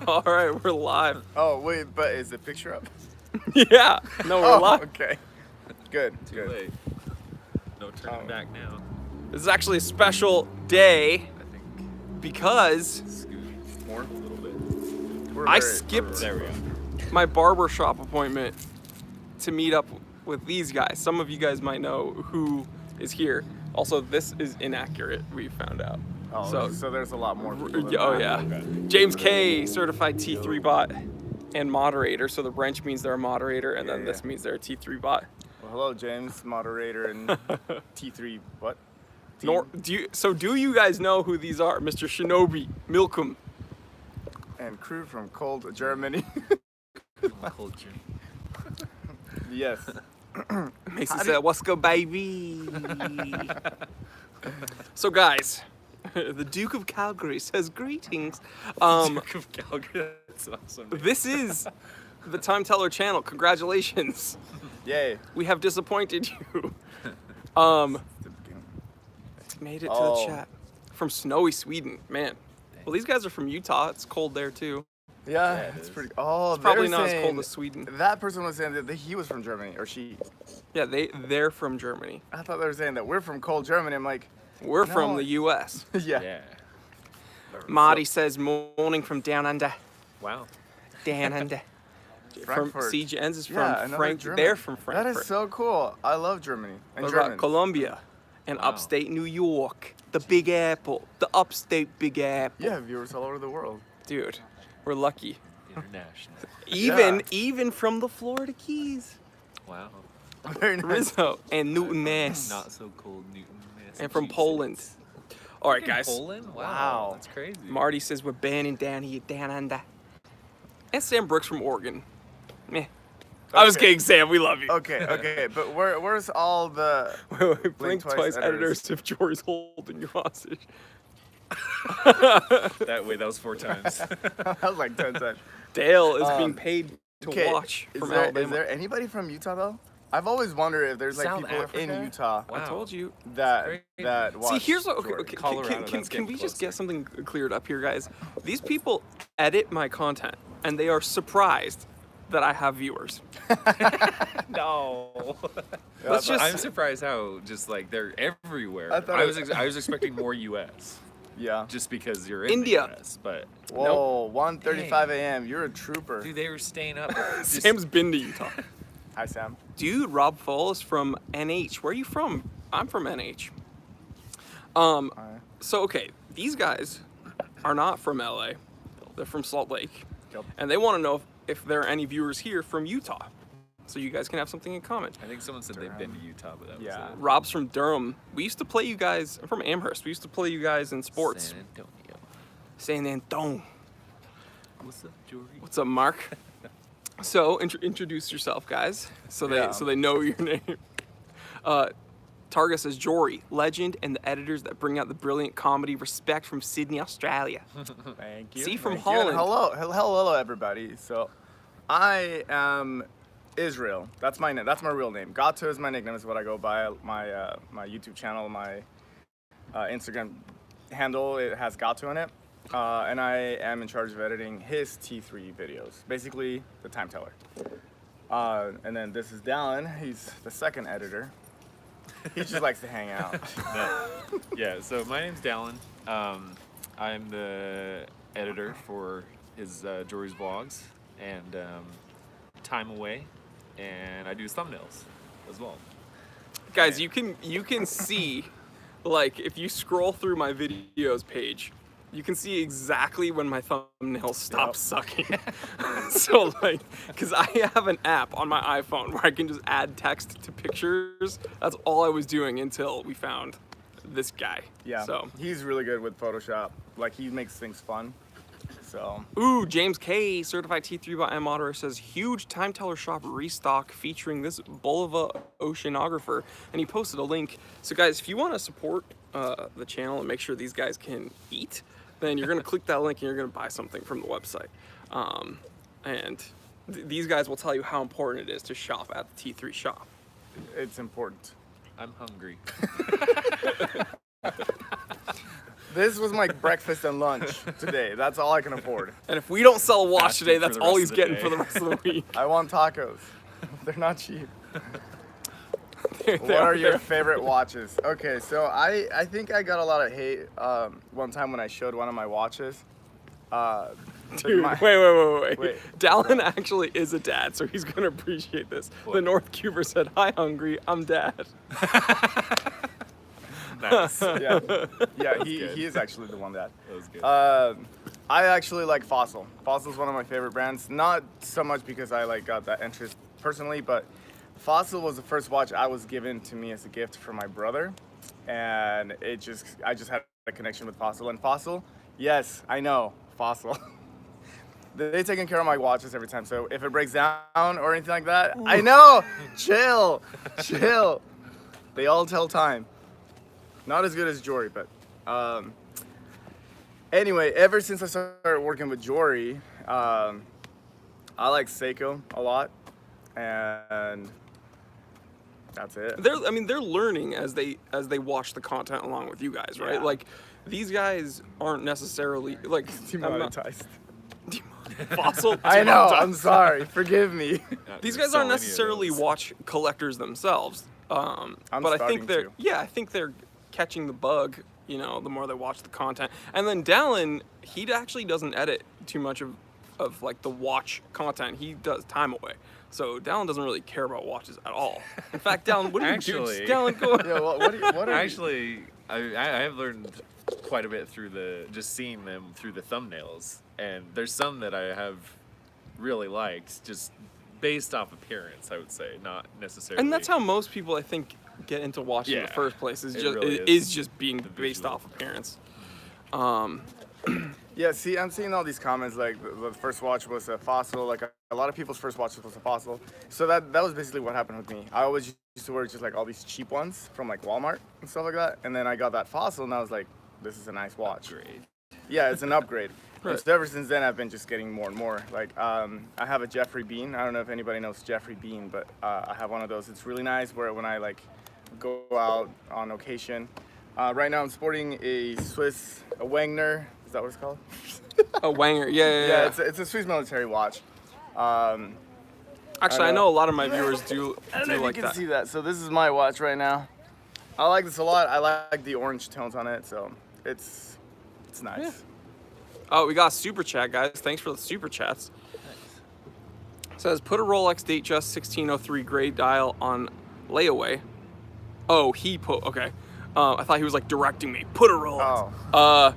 All right, we're live. Oh wait, but is the picture up? Yeah, no, we're Oh, live. okay. Good. Too Good. late. No turning back now. This is actually a special day I think because scoot more a little bit. We're I very- skipped There we go. my barber shop appointment to meet up with these guys. Some of you guys might know who is here. Also, this is inaccurate, we found out. Oh, so there's a lot more. People than Oh that. yeah. Okay. James K, certified T3 bot and moderator. So the wrench means they're a moderator, and then Yeah, this yeah. means they're a T3 bot. Well, hello, James, moderator and T3. What? Team? Nor, do you guys know who these are? Mr. Shinobi, Milkum. And crew from cold Germany. Culture. Yes. Mason said, "What's good, baby?" So, guys, the Duke of Calgary says greetings. Duke of Calgary. That's awesome. This is the Time Teller channel. Congratulations. Yay. We have disappointed you. Made it to the Oh. chat from snowy Sweden, man. Well, these guys are from Utah. It's cold there too. Yeah, it it's is. pretty. Oh, It's probably they're not as cold saying- as Sweden. That person was saying that he was from Germany, or she. Yeah, they're from Germany. I thought they were saying that we're from cold Germany. I'm like, We're from No. the U.S. yeah. Yeah. Marty says, "Morning from down under." Wow. Down under. From Frankfurt. Siege Ends is from Yeah, another Frank. German. They're from Frankfurt. That is so cool. I love Germany and What about Germans. Colombia and Wow. upstate New York, the Big Apple, the upstate Big Apple. Yeah, viewers all over the world. Dude, we're lucky. International. Even from the Florida Keys, Wow. Very nice. Rizzo and Newton, Mass, Not so cold Newton, and from Massachusetts. Poland. All right, In guys. Poland? Wow. Wow. That's crazy. Marty says we're banning down here, down under. And Sam Brooks from Oregon. Meh. I was Okay. kidding, Sam. We love you. Okay, but where's all the? Blink twice, editors if Jory's holding you hostage. That was 4 times. That was like 10 times. Dale is being paid to Okay, watch is from there, Alabama. is there anybody from Utah though? I've always wondered if there's like South people in Africa? Utah Wow. I told you. that crazy. that watch. See, here's what. Okay, Jordan. okay, Colorado, can that's we getting just closer. get something cleared up here, guys? These people edit my content, and they are surprised that I have viewers. No. Let's just. I'm surprised how just like they're everywhere. I thought I was expecting more U.S. Yeah. just because you're in India. the U.S. But Whoa, 1:35 a.m. You're a trooper. dude, they were staying up. just- Sam's been to Utah. Hi, Sam. Dude, Rob Fall is from NH. Where are you from? I'm from NH. Alright. So okay, these guys are not from LA. They're from Salt Lake, Yep. and they want to know if there are any viewers here from Utah, so you guys can have something in common. I think someone said they've been to Utah, but that Yeah. was it. Rob's from Durham. We used to play you guys. I'm from Amherst. We used to play you guys in sports. San Antonio. San Antonio. What's up, Jory? What's up, Mark? So introduce yourself, guys, so Yeah. they know your name. Targa says Jory, legend, and the editors that bring out the brilliant comedy. Respect from Sydney, Australia. Thank you. See, from Thank you. And Holland. hello, everybody. So, I am Israel. That's my name. That's my real name. Gato is my nickname. Is what I go by. My YouTube channel, my Instagram handle. It has Gato in it, and I am in charge of editing his T3 videos. Basically, the time teller. And then this is Dallin. He's the second editor. He just likes to hang out. Yeah, so my name's Dallin. I'm the editor for his Jory's vlogs and Time Away, and I do his thumbnails as well. Guys, you can see, like, if you scroll through my videos page, you can see exactly when my thumbnails stop Yep. sucking. So, like, because I have an app on my iPhone where I can just add text to pictures. That's all I was doing until we found this guy. Yeah. So, He's really good with Photoshop. Like, he makes things fun. So, ooh, James K, certified T3 by Moderator, says huge time teller shop restock featuring this Bulova oceanographer, and he posted a link. So guys, if you want to support the channel and make sure these guys can eat, then you're gonna click that link and you're gonna buy something from the website. And these guys will tell you how important it is to shop at the T3 shop. it's important. I'm hungry. This was my breakfast and lunch today. That's all I can afford. And if we don't sell a watch Asking today, for that's the all rest he's of the getting day. for the rest of the week. I want tacos. They're not cheap. They What are your there. favorite watches? Okay, so I think I got a lot of hate one time when I showed one of my watches. Dude, my- wait. Wait. Dallin actually is a dad, so he's gonna appreciate this. The What? North Cuber said, "Hi, hungry. I'm dad." Nice. Yeah, good. he is actually the one that. That was good. I actually like Fossil. Fossil is one of my favorite brands. Not so much because I like got that interest personally, but Fossil was the first watch I was given to me as a gift from my brother, and I just had a connection with Fossil. And Fossil, yes, I know Fossil. They taking care of my watches every time. So if it breaks down or anything like that, I know. Chill. They all tell time. Not as good as Jory, but anyway, ever since I started working with Jory, I like Seiko a lot, and that's it. They're learning as they watch the content along with you guys, right? Yeah. Like, these guys aren't necessarily like I'm not- Demonetized. Fossil. I know. demonetized. I'm sorry. Forgive me. Not These gonna guys sell aren't any of necessarily those. watch collectors themselves. I'm But I think starting they're to. I think they're catching the bug, you know, the more they watch the content. And then Dallin, he actually doesn't edit too much of like the watch content. He does time away. So Dallin doesn't really care about watches at all. In fact, Dallin, what do you do? Actually- Dallin, go Yeah, what are you? Actually, I have learned quite a bit through just seeing them through the thumbnails, and there's some that I have really liked just based off appearance. I would say, not necessarily. And that's how most people, I think, get into watching in the Yeah, first place. Is it just really is is. just being The based visual. off appearance. Yeah, see, I'm seeing all these comments like the first watch was a Fossil. Like a lot of people's first watch was a Fossil. So that was basically what happened with me. I always used to wear just like all these cheap ones from like Walmart and stuff like that. And then I got that Fossil, and I was like, this is a nice watch. great. Yeah, it's an upgrade. Right. And so ever since then, I've been just getting more and more. Like, I have a Jeffrey Bean. I don't know if anybody knows Jeffrey Bean, but I have one of those. It's really nice where when I like go out on occasion. Right now, I'm sporting a Wagner. Is that what it's called? A Wanger, yeah. Yeah, it's a Swiss military watch. Actually, I I know. know a lot of my viewers do I don't know if like you can that. see that. So this is my watch right now. I like this a lot. I like the orange tones on it, so it's nice. Yeah. Oh, we got a super chat, guys. Thanks for the super chats. Says put a Rolex date just 1603 gray dial on layaway. Oh, he put okay. I thought he was like directing me. Put a Rolex.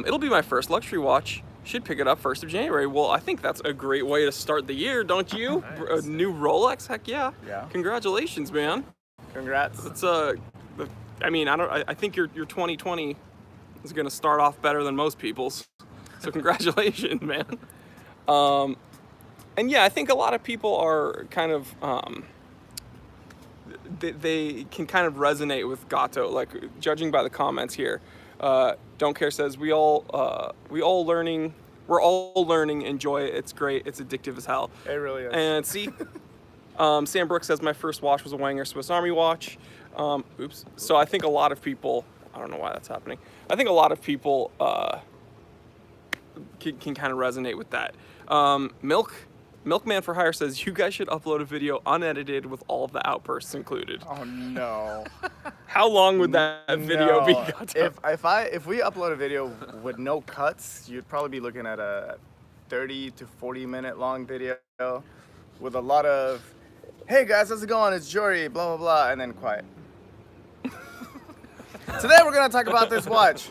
It'll be my first luxury watch. Should pick it up 1st of January. Well, I think that's a great way to start the year, don't you? Nice. A new Rolex? Heck yeah. Yeah. Congratulations, man. Congrats. It's I think your 2020 is gonna start off better than most people's. So congratulations, man. And yeah, I think a lot of people are kind of they can kind of resonate with Gato, like judging by the comments here. Don't Care says we're all learning, enjoy it, it's great, it's addictive as hell. It really is. And see, Sam Brooks says my first watch was a Wanger Swiss Army watch. Oops. So I think a lot of people, I don't know why that's happening. I think a lot of people can kind of resonate with that. Milkman for Hire says you guys should upload a video unedited with all of the outbursts included. Oh no. How long would that video be? No. Gato? If we upload a video with no cuts, you'd probably be looking at a 30 to 40 minute long video with a lot of, hey guys, how's it going? It's Jory, blah blah blah, and then quiet. Today we're gonna talk about this watch.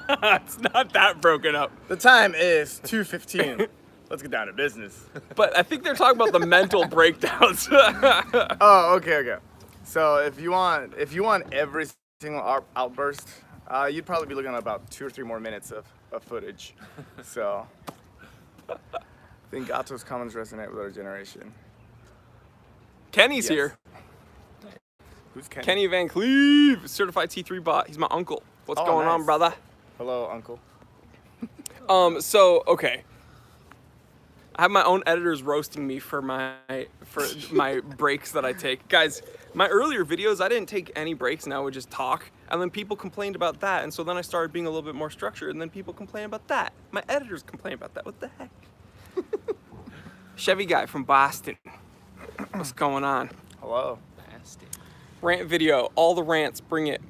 It's not that broken up. The time is 2:15. Let's get down to business. But I think they're talking about the mental breakdowns. Oh, okay. So if you want every single outburst, you'd probably be looking at about 2 or 3 more minutes of footage. So I think Gato's comments resonate with our generation. Kenny's Yes. here. Who's Kenny? Kenny Van Cleve, certified T3 bot. He's my uncle. What's Oh, going on, nice. brother? Hello, uncle. So okay. I have my own editors roasting me for my breaks that I take. Guys, My earlier videos, I didn't take any breaks and I would just talk, and then people complained about that, and so then I started being a little bit more structured, and then people complained about that. My editors complained about that. What the heck? Chevy guy from Boston. What's going on? Hello. Nasty. Rant video, all the rants, bring it.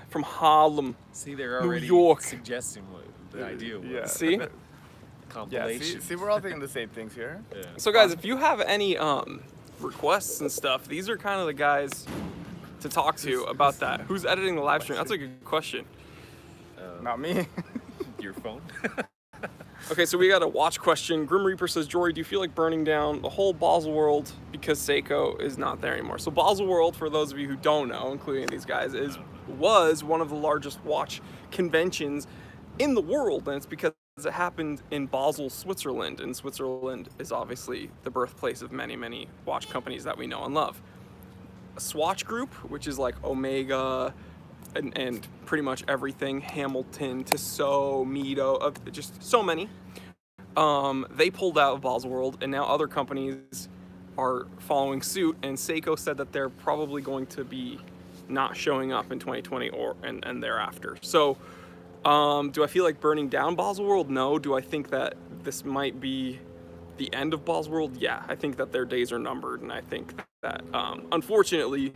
From Harlem. See, they're New already York. suggesting what the idea was. Yeah. See? Yeah, Compilation. see, we're all thinking the same things here. Yeah. So guys, if you have any requests and stuff, these are kind of the guys to talk to about that. Who's editing the live stream? That's a good question. Not me. Your phone? Okay, so we got a watch question. Grim Reaper says, Jory, do you feel like burning down the whole Basel World because Seiko is not there anymore? So Basel World, for those of you who don't know, including these guys, was one of the largest watch conventions in the world, and it's because it happened in Basel, Switzerland, and Switzerland is obviously the birthplace of many, many watch companies that we know and love. Swatch Group, which is like Omega and pretty much everything, Hamilton, Tissot, Mito, just so many. They pulled out of Basel World, and now other companies are following suit, and Seiko said that they're probably going to be not showing up in 2020 and thereafter. So do I feel like burning down Basel World? No. Do I think that this might be the end of Basel World? Yeah, I think that their days are numbered, and I think that unfortunately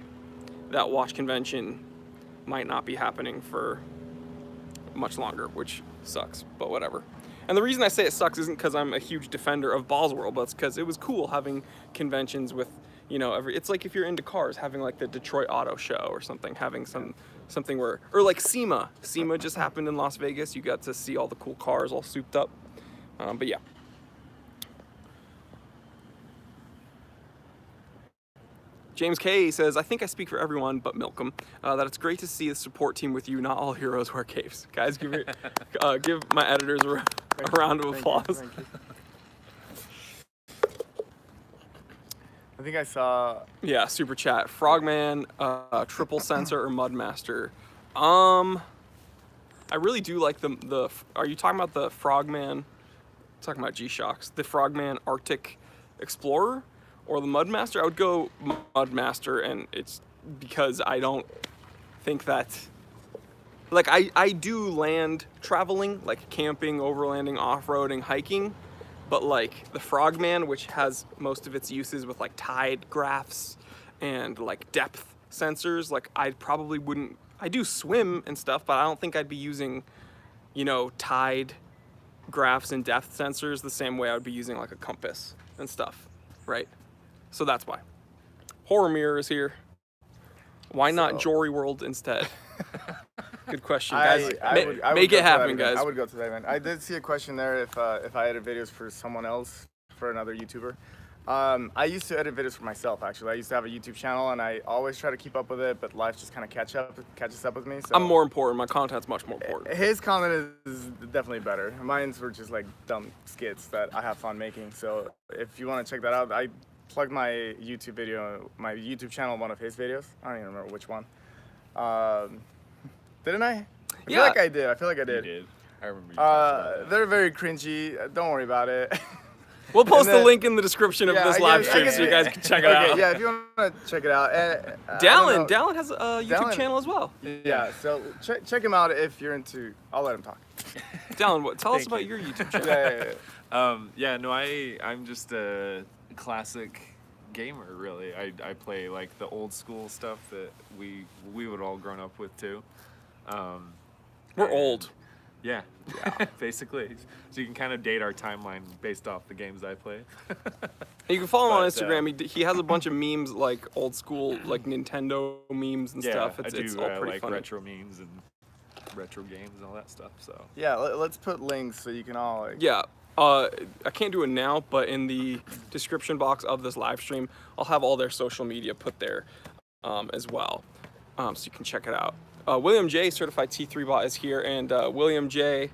that watch convention might not be happening for much longer, which sucks, but whatever. And the reason I say it sucks isn't because I'm a huge defender of Basel World, but it's because it was cool having conventions with, you know, it's like if you're into cars, having like the Detroit Auto Show or something, having something where, or like SEMA just happened in Las Vegas. You got to see all the cool cars all souped up. But yeah. James K says, I think I speak for everyone but Milcom, that it's great to see the support team with you. Not all heroes wear capes. Guys, give my editors a round of applause. Thank you. I think I saw. Yeah, super chat. Frogman, triple sensor, or Mudmaster. I really do like the. Are you talking about the Frogman? I'm talking about G-Shocks. The Frogman Arctic Explorer or the Mudmaster? I would go Mudmaster, and it's because I don't think that. Like I do land traveling, like camping, overlanding, off-roading, hiking. But like the Frogman, which has most of its uses with like tide graphs and like depth sensors, like I probably wouldn't, I do swim and stuff, but I don't think I'd be using, you know, tide graphs and depth sensors the same way I would be using like a compass and stuff, right? So that's why. Horror Mirror is here. Why not Jory World instead? Good question, guys. Make it happen, guys. I would go to that event. I did see a question there if I edit videos for someone else, for another YouTuber. I used to edit videos for myself, actually. I used to have a YouTube channel, and I always try to keep up with it, but life just kind of catches up with me. So I'm more important. My content's much more important. His content is definitely better. Mine's were just like dumb skits that I have fun making. So if you want to check that out, I plugged my YouTube channel in one of his videos. I don't even remember which one. Didn't I? I feel like I did. You did. I remember you talked about that. They're very cringy. Don't worry about it. We'll post the link in the description of this live stream so you guys can check it out. Yeah, if you want to check it out. Dallin has a YouTube channel as well. Yeah, so check him out if you're into. I'll let him talk. Dallin, tell us about your YouTube channel. I'm just a classic gamer, really. I play like the old school stuff that we would all grown up with too. We're old. Yeah, basically. So you can kind of date our timeline based off the games I play. You can follow him on Instagram. He has a bunch of memes, like old school, like Nintendo memes and stuff. It's all pretty like funny. retro memes and retro games and all that stuff. So yeah, let's put links so you can all like. Yeah. I can't do it now, but in the description box of this live stream, I'll have all their social media put there as well, so you can check it out. William J, certified T3 bot, is here, and William J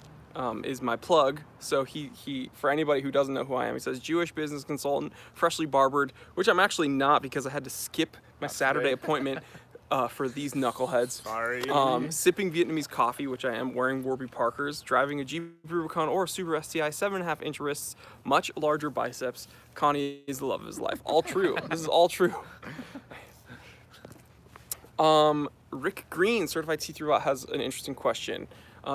is my plug. So he for anybody who doesn't know who I am, he says Jewish business consultant, freshly barbered, which I'm actually not because I had to skip my Saturday appointment for these knuckleheads. Sorry. Sipping Vietnamese coffee, which I am, wearing Warby Parkers, driving a Jeep Rubicon or a Subaru STI, 7.5-inch wrists, much larger biceps. Connie is the love of his life. All true. This is all true. Rick Green, Certified T3 Bot, has an interesting question.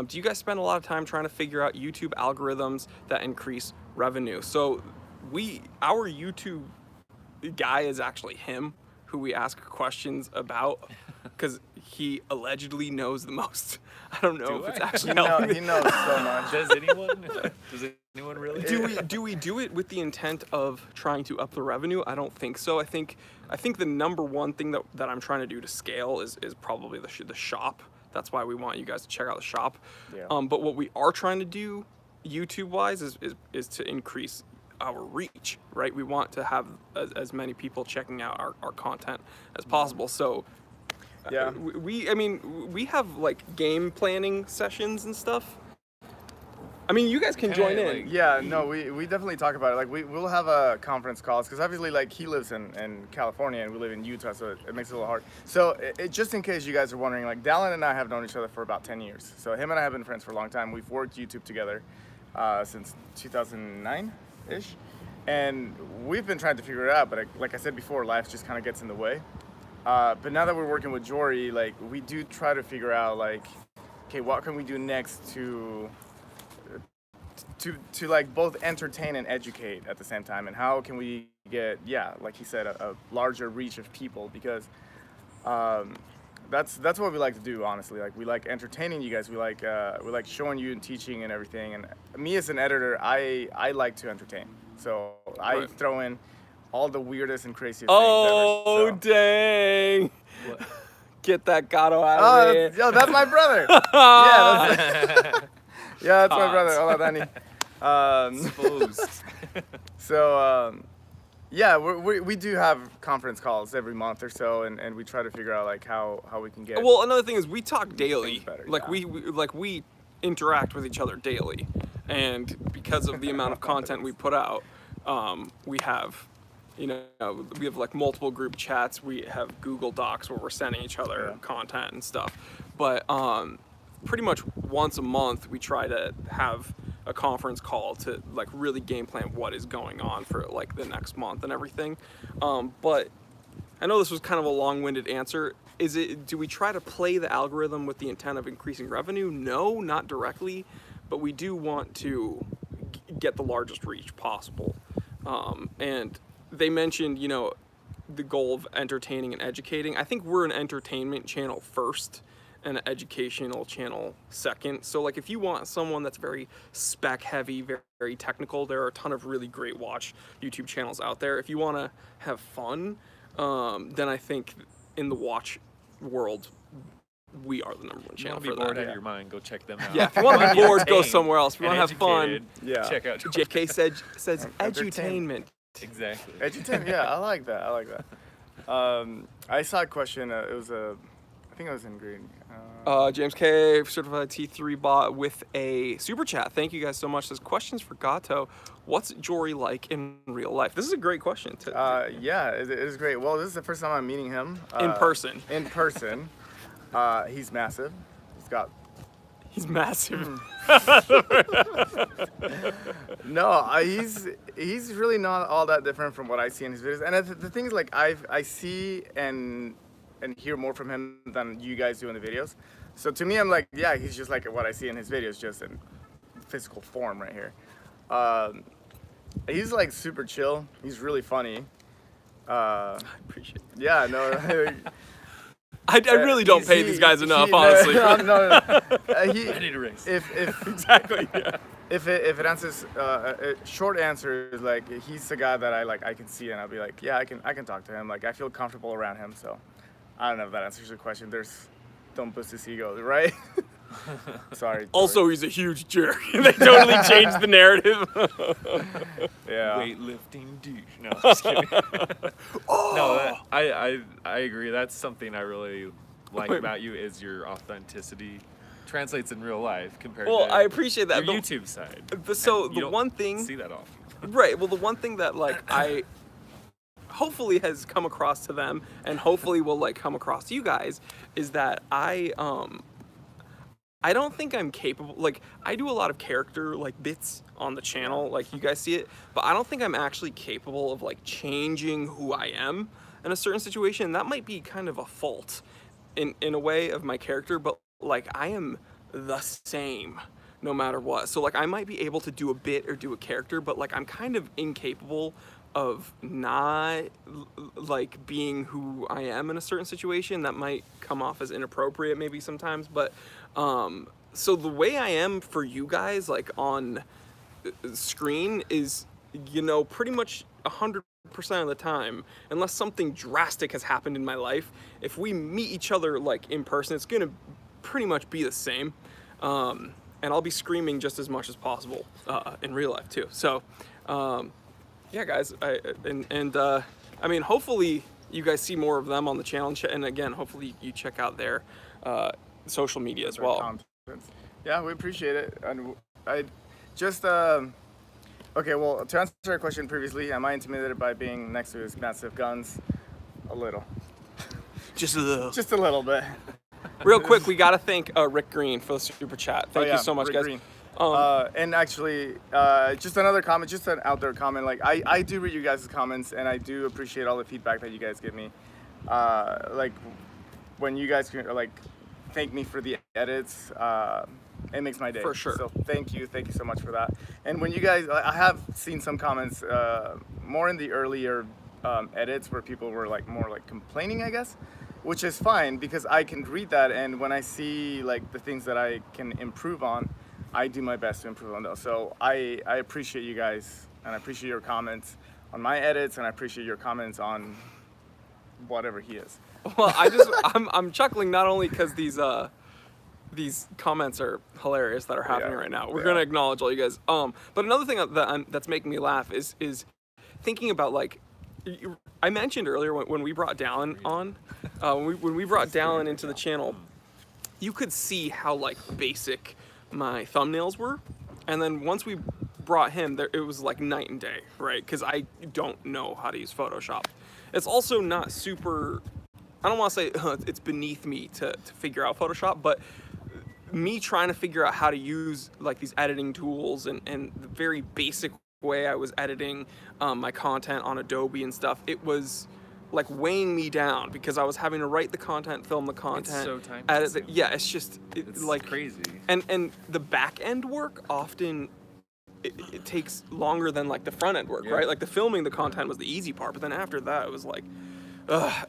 Do you guys spend a lot of time trying to figure out YouTube algorithms that increase revenue? So our YouTube guy is actually him, who we ask questions about, because he allegedly knows the most. I don't know if it's actually helping. He knows so much. Does anyone? Does anyone really? Do we do it with the intent of trying to up the revenue? I don't think so. I think the number one thing that I'm trying to do to scale is probably the shop. That's why we want you guys to check out the shop. Yeah. But what we are trying to do YouTube wise is to increase our reach, right? We want to have as many people checking out our content as possible. So Yeah. we have like game planning sessions and stuff. I mean, you guys can Kinda join in. like- Yeah, no, we definitely talk about it. Like we'll have a conference calls because obviously like he lives in California and we live in Utah, so it makes it a little hard. So just in case you guys are wondering, like Dallin and I have known each other for about 10 years. So him and I have been friends for a long time. We've worked YouTube together since 2009-ish, and we've been trying to figure it out. But like I said before, life just kind of gets in the way. But now that we're working with Jory, like we do try to figure out like, okay, what can we do next to like both entertain and educate at the same time, and how can we get, yeah, like he said, a larger reach of people, because that's what we like to do, honestly. Like we like entertaining you guys, we like showing you and teaching and everything, and me as an editor, I like to entertain, so I Right. throw in all the weirdest and craziest Oh, things ever, so. dang. What? Get that gato out of there. That's my brother. Yeah, that's my brother. Hola, Danny. Exposed. So, yeah, we do have conference calls every month or so, and we try to figure out like how we can get. Well, another thing is we talk daily. Things better, Like yeah. we interact with each other daily, and because of the amount of content we put out, we have, we have like multiple group chats. We have Google Docs where we're sending each other Yeah. content and stuff. But pretty much once a month we try to have a conference call to like really game plan what is going on for like the next month and everything. But I know this was kind of a long-winded answer. Do we try to play the algorithm with the intent of increasing revenue? No, not directly, but we do want to get the largest reach possible. And they mentioned, the goal of entertaining and educating. I think we're an entertainment channel first and an educational channel second. So like if you want someone that's very spec heavy, very, very technical, there are a ton of really great watch YouTube channels out there. If you want to have fun, then I think in the watch world, we are the number one If you channel want to be for bored that. out of your mind, go check them out. Yeah, if you want to be bored, go Entertained somewhere else. If you and want to have fun, educated, Yeah. check out. JK says Entertainment. edutainment. Exactly. Edutainment, yeah, I like that. I saw a question. It was I think it was in green. James K, Certified T3 Bot with a super chat. Thank you guys so much. Says, questions for Gato. What's Jory like in real life? This is a great question. Yeah, it is great. Well, this is the first time I'm meeting him. In person. In person. He's massive. He's massive. No, he's really not all that different from what I see in his videos. And the thing is, like, I see and hear more from him than you guys do in the videos. So to me, I'm like, yeah, he's just like what I see in his videos, just in physical form right here. He's like super chill. He's really funny. I appreciate it. Yeah, no. I really don't pay these guys enough, no, honestly. No. Ready to race. If Exactly. Yeah. if it answers a short answer is like he's the guy that I can see and I'll be like, yeah, I can talk to him. Like I feel comfortable around him. So I don't know if that answers your question. Don't boost his ego, right? Sorry. Joey. Also, he's a huge jerk. They totally changed the narrative. yeah. Weightlifting douche. No, I'm just kidding. No, I agree. That's something I really like about you is your authenticity. Translates in real life compared Well, to I appreciate that. your The- YouTube side. so And the you don't one thing- see that often. Right. Well, the one thing that like I hopefully has come across to them and hopefully will like come across to you guys is that I don't think I'm capable. Like I do a lot of character like bits on the channel, like you guys see it, but I don't think I'm actually capable of like changing who I am in a certain situation. That might be kind of a fault. in a way of my character, but like I am the same no matter what. So like I might be able to do a bit or do a character, but like I'm kind of incapable of not like being who I am in a certain situation. That might come off as inappropriate maybe sometimes, but so the way I am for you guys like on screen is, you know, pretty much 100% of the time, unless something drastic has happened in my life, if we meet each other like in person, it's gonna pretty much be the same. And I'll be screaming just as much as possible in real life too. So yeah, guys, I mean, hopefully you guys see more of them on the channel, and again, hopefully you check out their social media as well. Content. Yeah, we appreciate it. And I just okay, well, to answer your question previously, am I intimidated by being next to his massive guns? A little. Just a little. Just a little bit. Real quick, we gotta thank Rick Green for the super chat. Thank you so much, Rick guys. Green. And actually, just another comment, just an out there comment. Like I do read you guys' comments, and I do appreciate all the feedback that you guys give me. Like when you guys like thank me for the edits, it makes my day. For sure. So thank you so much for that. And when you guys, I have seen some comments more in the earlier edits where people were like more like complaining, I guess. Which is fine because I can read that, and when I see like the things that I can improve on, I do my best to improve on those. So I appreciate you guys, and I appreciate your comments on my edits, and I appreciate your comments on whatever he is. Well, I'm chuckling not only because these comments are hilarious that are happening right now. We're gonna acknowledge all you guys. But another thing that's making me laugh is thinking about like. I mentioned earlier when we brought Dallin on, when we brought Dallin into the channel, you could see how like basic my thumbnails were, and then once we brought him, it was like night and day, right? Because I don't know how to use Photoshop. It's also not super. I don't want to say it's beneath me to figure out Photoshop, but me trying to figure out how to use like these editing tools and the very basic way I was editing my content on Adobe and stuff, it was like weighing me down because I was having to write the content, film the content, It's so time edit consuming. yeah, it's just It's like crazy. And the back end work often it takes longer than like the front end work, right? Like the filming the content was the easy part, but then after that it was like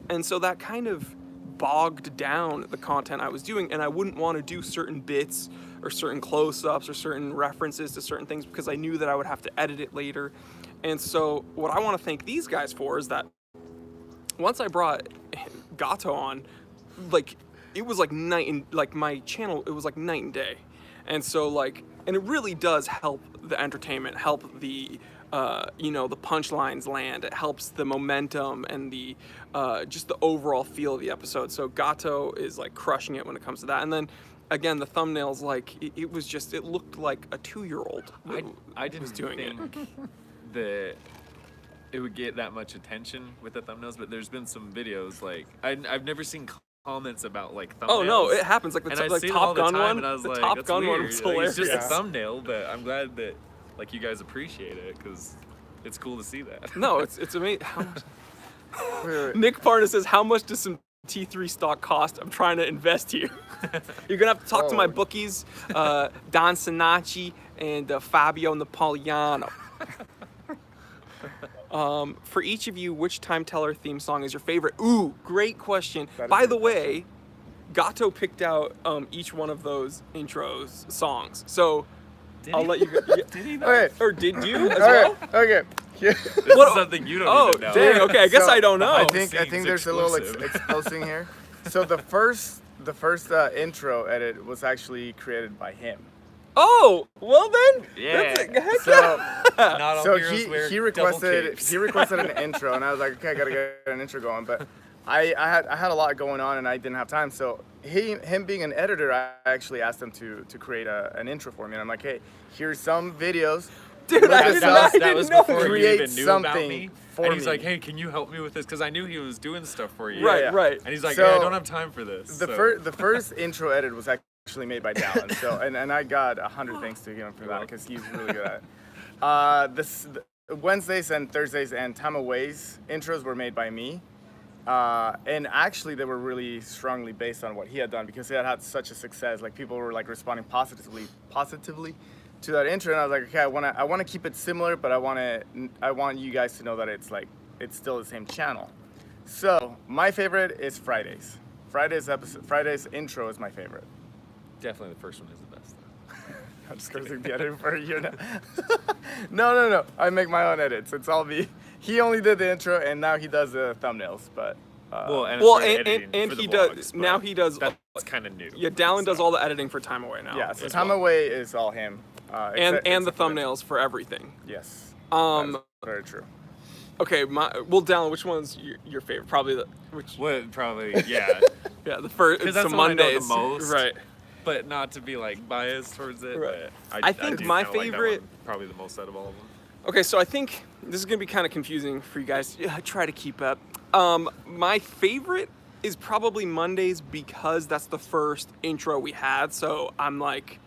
and so that kind of bogged down the content I was doing, and I wouldn't want to do certain bits or certain close-ups or certain references to certain things because I knew that I would have to edit it later. And so what I want to thank these guys for is that once I brought Gato on, like it was like night and like my channel, it was like night and day. And so like, and it really does help the entertainment, help the you know, the punchlines land. It helps the momentum and the just the overall feel of the episode. So Gato is like crushing it when it comes to that. And then again, the thumbnails, like it was just, it looked like a 2-year-old. I didn't think that it would get that much attention with the thumbnails, but there's been some videos like I've never seen comments about like thumbnails. Oh no, it happens like the and I like see it all Top the Gun time, one. and I was The like, Top that's Gun one weird. was Like, hilarious. it's just a thumbnail, but I'm glad that like you guys appreciate it because it's cool to see that. No, it's amazing. How much... Wait. Nick Parna says, "How much does some T3 stock cost? I'm trying to invest here." You're gonna have to talk to my bookies, Don Sinacci and Fabio Napolitano. For each of you, which Time Teller theme song is your favorite? Ooh, great question. By the way, Gato picked out each one of those intros songs, so I'll let you go. Yeah. Did he? Okay. Or did you as well? Okay. Yeah. This is something you don't even know. Dang, okay, I guess I don't know. I think Seems there's a little exclusive. exposing here. So the first intro edit was actually created by him. Oh, well then. Yeah. Heck So Not all so heroes wear he double requested capes. he requested an intro, and I was like, okay, I gotta get an intro going. But I had a lot going on, and I didn't have time. So him being an editor, I actually asked him to create an intro for me, and I'm like, hey, here's some videos. Dude, Look I at did some- not, I that was didn't know. before you Create even knew about something me. for And he's me. like, hey, can you help me with this? Because I knew he was doing stuff for you. Right, right. And he's like, So, yeah, I don't have time for this. The So- first intro edit was actually made by Dallin. So and I got 100 thanks to him for that because he's really good at it. The Wednesdays and Thursdays and Time Away's intros were made by me. And actually, they were really strongly based on what he had done because he had had such a success. Like people were like responding positively to that intro, and I was like, okay, I want to keep it similar, but I want you guys to know that it's still the same channel. So my favorite is Fridays. Friday's intro is my favorite. Definitely the first one is the best. I'm just cursing the editor for a year now. No. I make my own edits. It's all me. He only did the intro, and now he does the thumbnails. But And he does now. He does. That's kind of new. Yeah, Dallin does all the editing for Time Away now. yeah, so as Time well. Away is all him. and the except for thumbnails for everything. Yes. Um. That's very true. Okay. Dallin, which one's your favorite? Probably Probably, yeah. Yeah, the first. 'Cause It's that's the the one I know the Mondays, most. right? But not to be like biased towards it. Right. But I think do my kinda like that favorite- one probably the most out of all of them. Okay, so I think this is gonna be kind of confusing for you guys. Yeah, try to keep up. My favorite is probably Mondays because that's the first intro we had. So I'm like,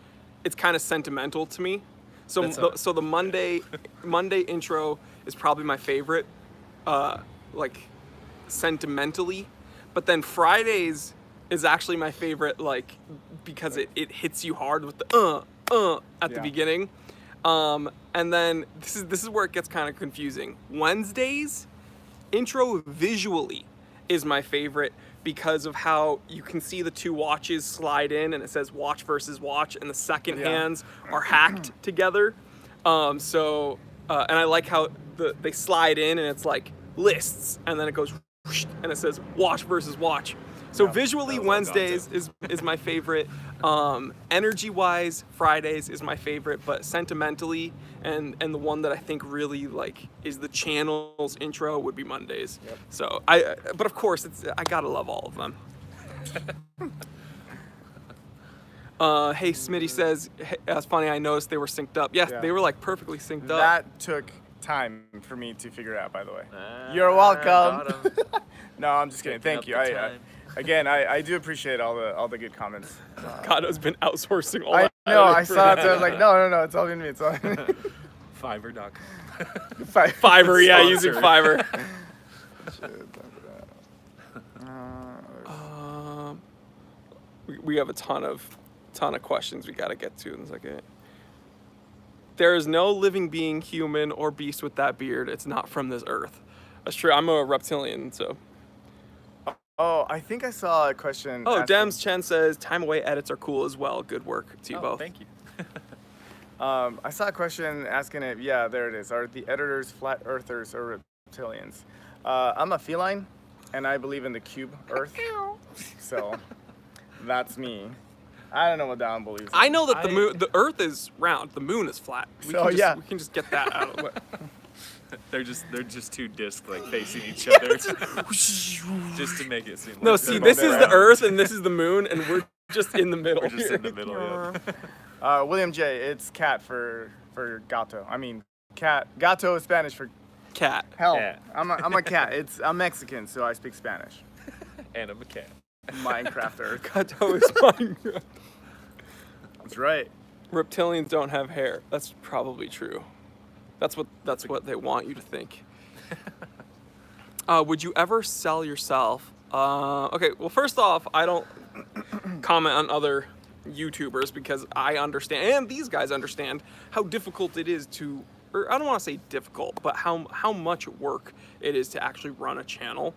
it's kind of sentimental to me. So the Monday intro is probably my favorite, like sentimentally. But then Fridays is actually my favorite, like because it hits you hard with the at the Yeah. beginning. And then this is where it gets kind of confusing. Wednesdays intro visually is my favorite because of how you can see the two watches slide in and it says watch versus watch and the second Yeah. hands are hacked together. And I like how they slide in and it's like lists and then it goes whoosh, and it says watch versus watch. So visually, that was all Wednesdays is my favorite. Energy wise, Fridays is my favorite, but sentimentally and the one that I think really like is the channel's intro would be Mondays. Yep. So but of course I gotta love all of them. Hey, Smitty says, hey, that's funny. I noticed they were synced up. Yeah, Yeah. they were like perfectly synced up. That took time for me to figure out, by the way. Ah, You're welcome. got 'em. No, I'm just kidding. Taking Thank you. up the I time. again, I do appreciate all the good comments. Kado's been outsourcing all I that know. editing I for saw it. him. I was like, no. It's all in me. It's all in me. Fiverr.com. Fiverr, yeah, Sponsor. using Fiverr. We have a ton of questions we gotta get to in a second. There is no living being, human or beast with that beard. It's not from this earth. That's true. I'm a reptilian, so. Oh, I think I saw a question. Oh, asking- Dems Chen says time away edits are cool as well. Good work to you Oh, both. thank you. I saw a question asking it. Yeah, there it is. Are the editors flat earthers or reptilians? I'm a feline, and I believe in the cube Earth. So, that's me. I don't know what Dallin believes. I know that the Earth is round. The moon is flat. We can just get that out of the way. They're just two discs like facing each other, just to make it seem. No, like see, they're this both is the round. Earth and this is the moon, and we're just in the middle. We're just here. in the middle. Yeah. William J. It's cat for gato. I mean, cat. Gato is Spanish for Cat. hell. Cat. I'm a cat. I'm Mexican, so I speak Spanish. And I'm a cat. Minecraft Earth. Kato is mine. That's right. Reptilians don't have hair. That's probably true. That's what they want you to think. Would you ever sell yourself? Okay, well, first off, I don't comment on other YouTubers because I understand, and these guys understand, how difficult it is to, or I don't want to say difficult, but how much work it is to actually run a channel.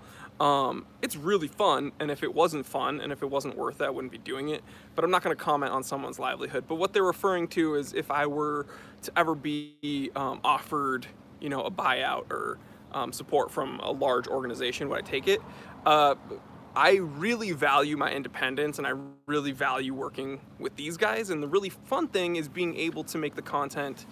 It's really fun, and if it wasn't fun, and if it wasn't worth it, I wouldn't be doing it. But I'm not going to comment on someone's livelihood. But what they're referring to is if I were to ever be offered, a buyout or support from a large organization, would I take it? I really value my independence, and I really value working with these guys. And the really fun thing is being able to make the content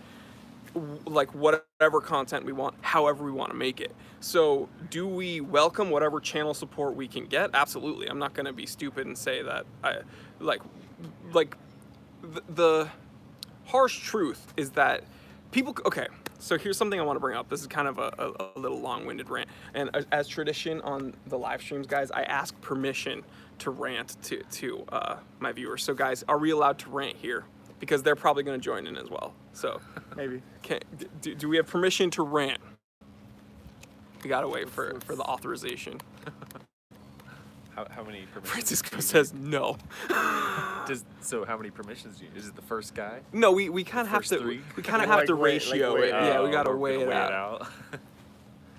like whatever content we want, however we want to make it. So do we welcome whatever channel support we can get? Absolutely. I'm not going to be stupid and say that the harsh truth is that people, okay, so here's something I want to bring up. This is kind of a little long-winded rant. And as tradition on the live streams, guys, I ask permission to rant to my viewers. So guys, are we allowed to rant here? Because they're probably going to join in as well. So Maybe. do we have permission to rant? We gotta wait for the authorization. How many permissions? Francisco do you says no. need? So how many permissions do you need? Is it the first guy? No, we kind of have first to. three? We kind of have Like to weigh- ratio like weigh it. it Yeah, Oh, we gotta we're weigh gonna it out.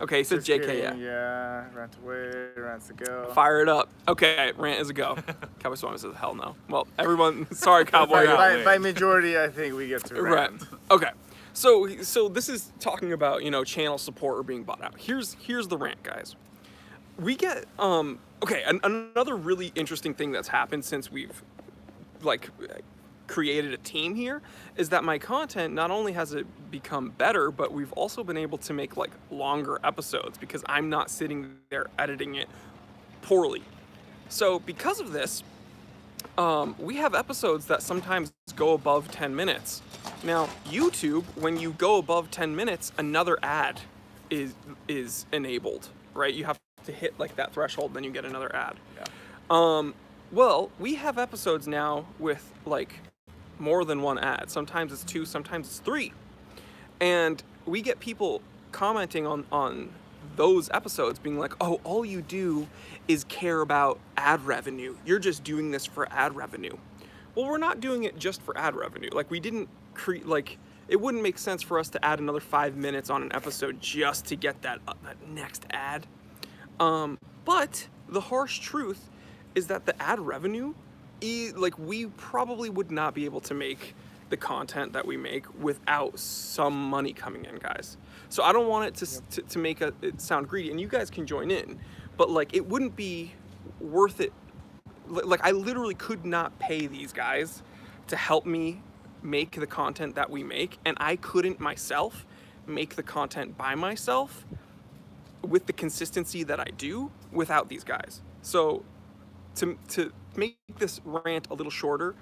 Okay, he said Just JK. kidding, Yeah. rant away, rants to go. Fire it up. Okay, rant is a go. Cowboy Swami says hell no. Well, everyone, sorry, Cowboy. By majority, I think we get to Right. rant. Okay. So this is talking about, channel support or being bought out. Here's the rant, guys. We get another really interesting thing that's happened since we've created a team here is that my content not only has it become better, but we've also been able to make longer episodes because I'm not sitting there editing it poorly. So because of this, we have episodes that sometimes go above 10 minutes. Now, YouTube, when you go above 10 minutes, another ad is enabled, right? You have to hit that threshold, then you get another ad. Yeah. Well, we have episodes now with more than one ad. Sometimes it's 2, sometimes it's 3. And we get people commenting on those episodes being like, oh, all you do is care about ad revenue. You're just doing this for ad revenue. Well, we're not doing it just for ad revenue. We didn't create, it wouldn't make sense for us to add another 5 minutes on an episode just to get that next ad. But the harsh truth is that the ad revenue, we probably would not be able to make the content that we make without some money coming in, guys. So I don't want it to make it sound greedy, and you guys can join in, but it wouldn't be worth it. I literally could not pay these guys to help me make the content that we make, and I couldn't myself make the content by myself with the consistency that I do without these guys. So to make this rant a little shorter,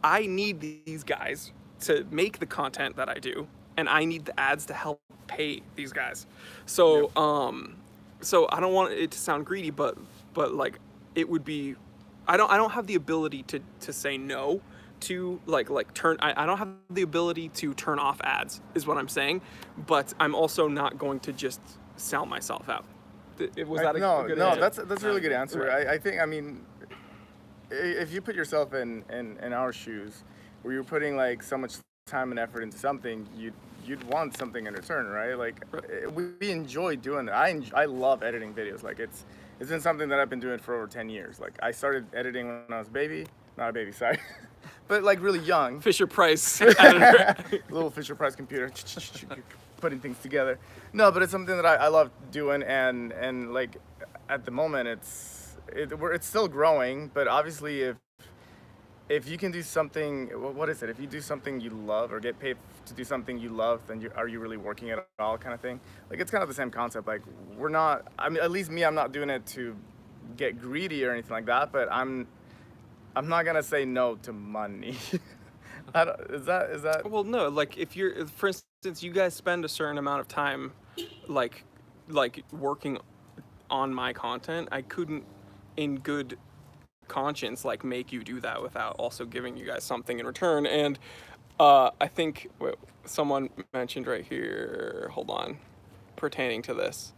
I need these guys to make the content that I do, and I need the ads to help pay these guys. So so I don't want it to sound greedy, but it would be, I don't have the ability to say no to turn, I don't have the ability to turn off ads is what I'm saying, but I'm also not going to just sell myself out. Was that a good answer? that's a really good answer. Right. I think, if you put yourself in our shoes, where you're putting so much time and effort into something, you'd want something in return, right? We enjoy doing that. I love editing videos. It's been something that I've been doing for over 10 years. I started editing when I was not a baby, sorry, but really young. Fisher Price editor. Little Fisher Price computer, putting things together. No, but it's something that I love doing, and at the moment it's still growing. But obviously, if you can do something, what is it? If you do something you love or get paid to do something you love, then are you really working at all, kind of thing? It's kind of the same concept. We're not. At least me, I'm not doing it to get greedy or anything like that. But I'm not gonna say no to money. Is that? Well, no. If you're, for instance, you guys spend a certain amount of time, working on my content, I couldn't, in good conscience, make you do that without also giving you guys something in return. And I think someone mentioned right here, hold on, pertaining to this,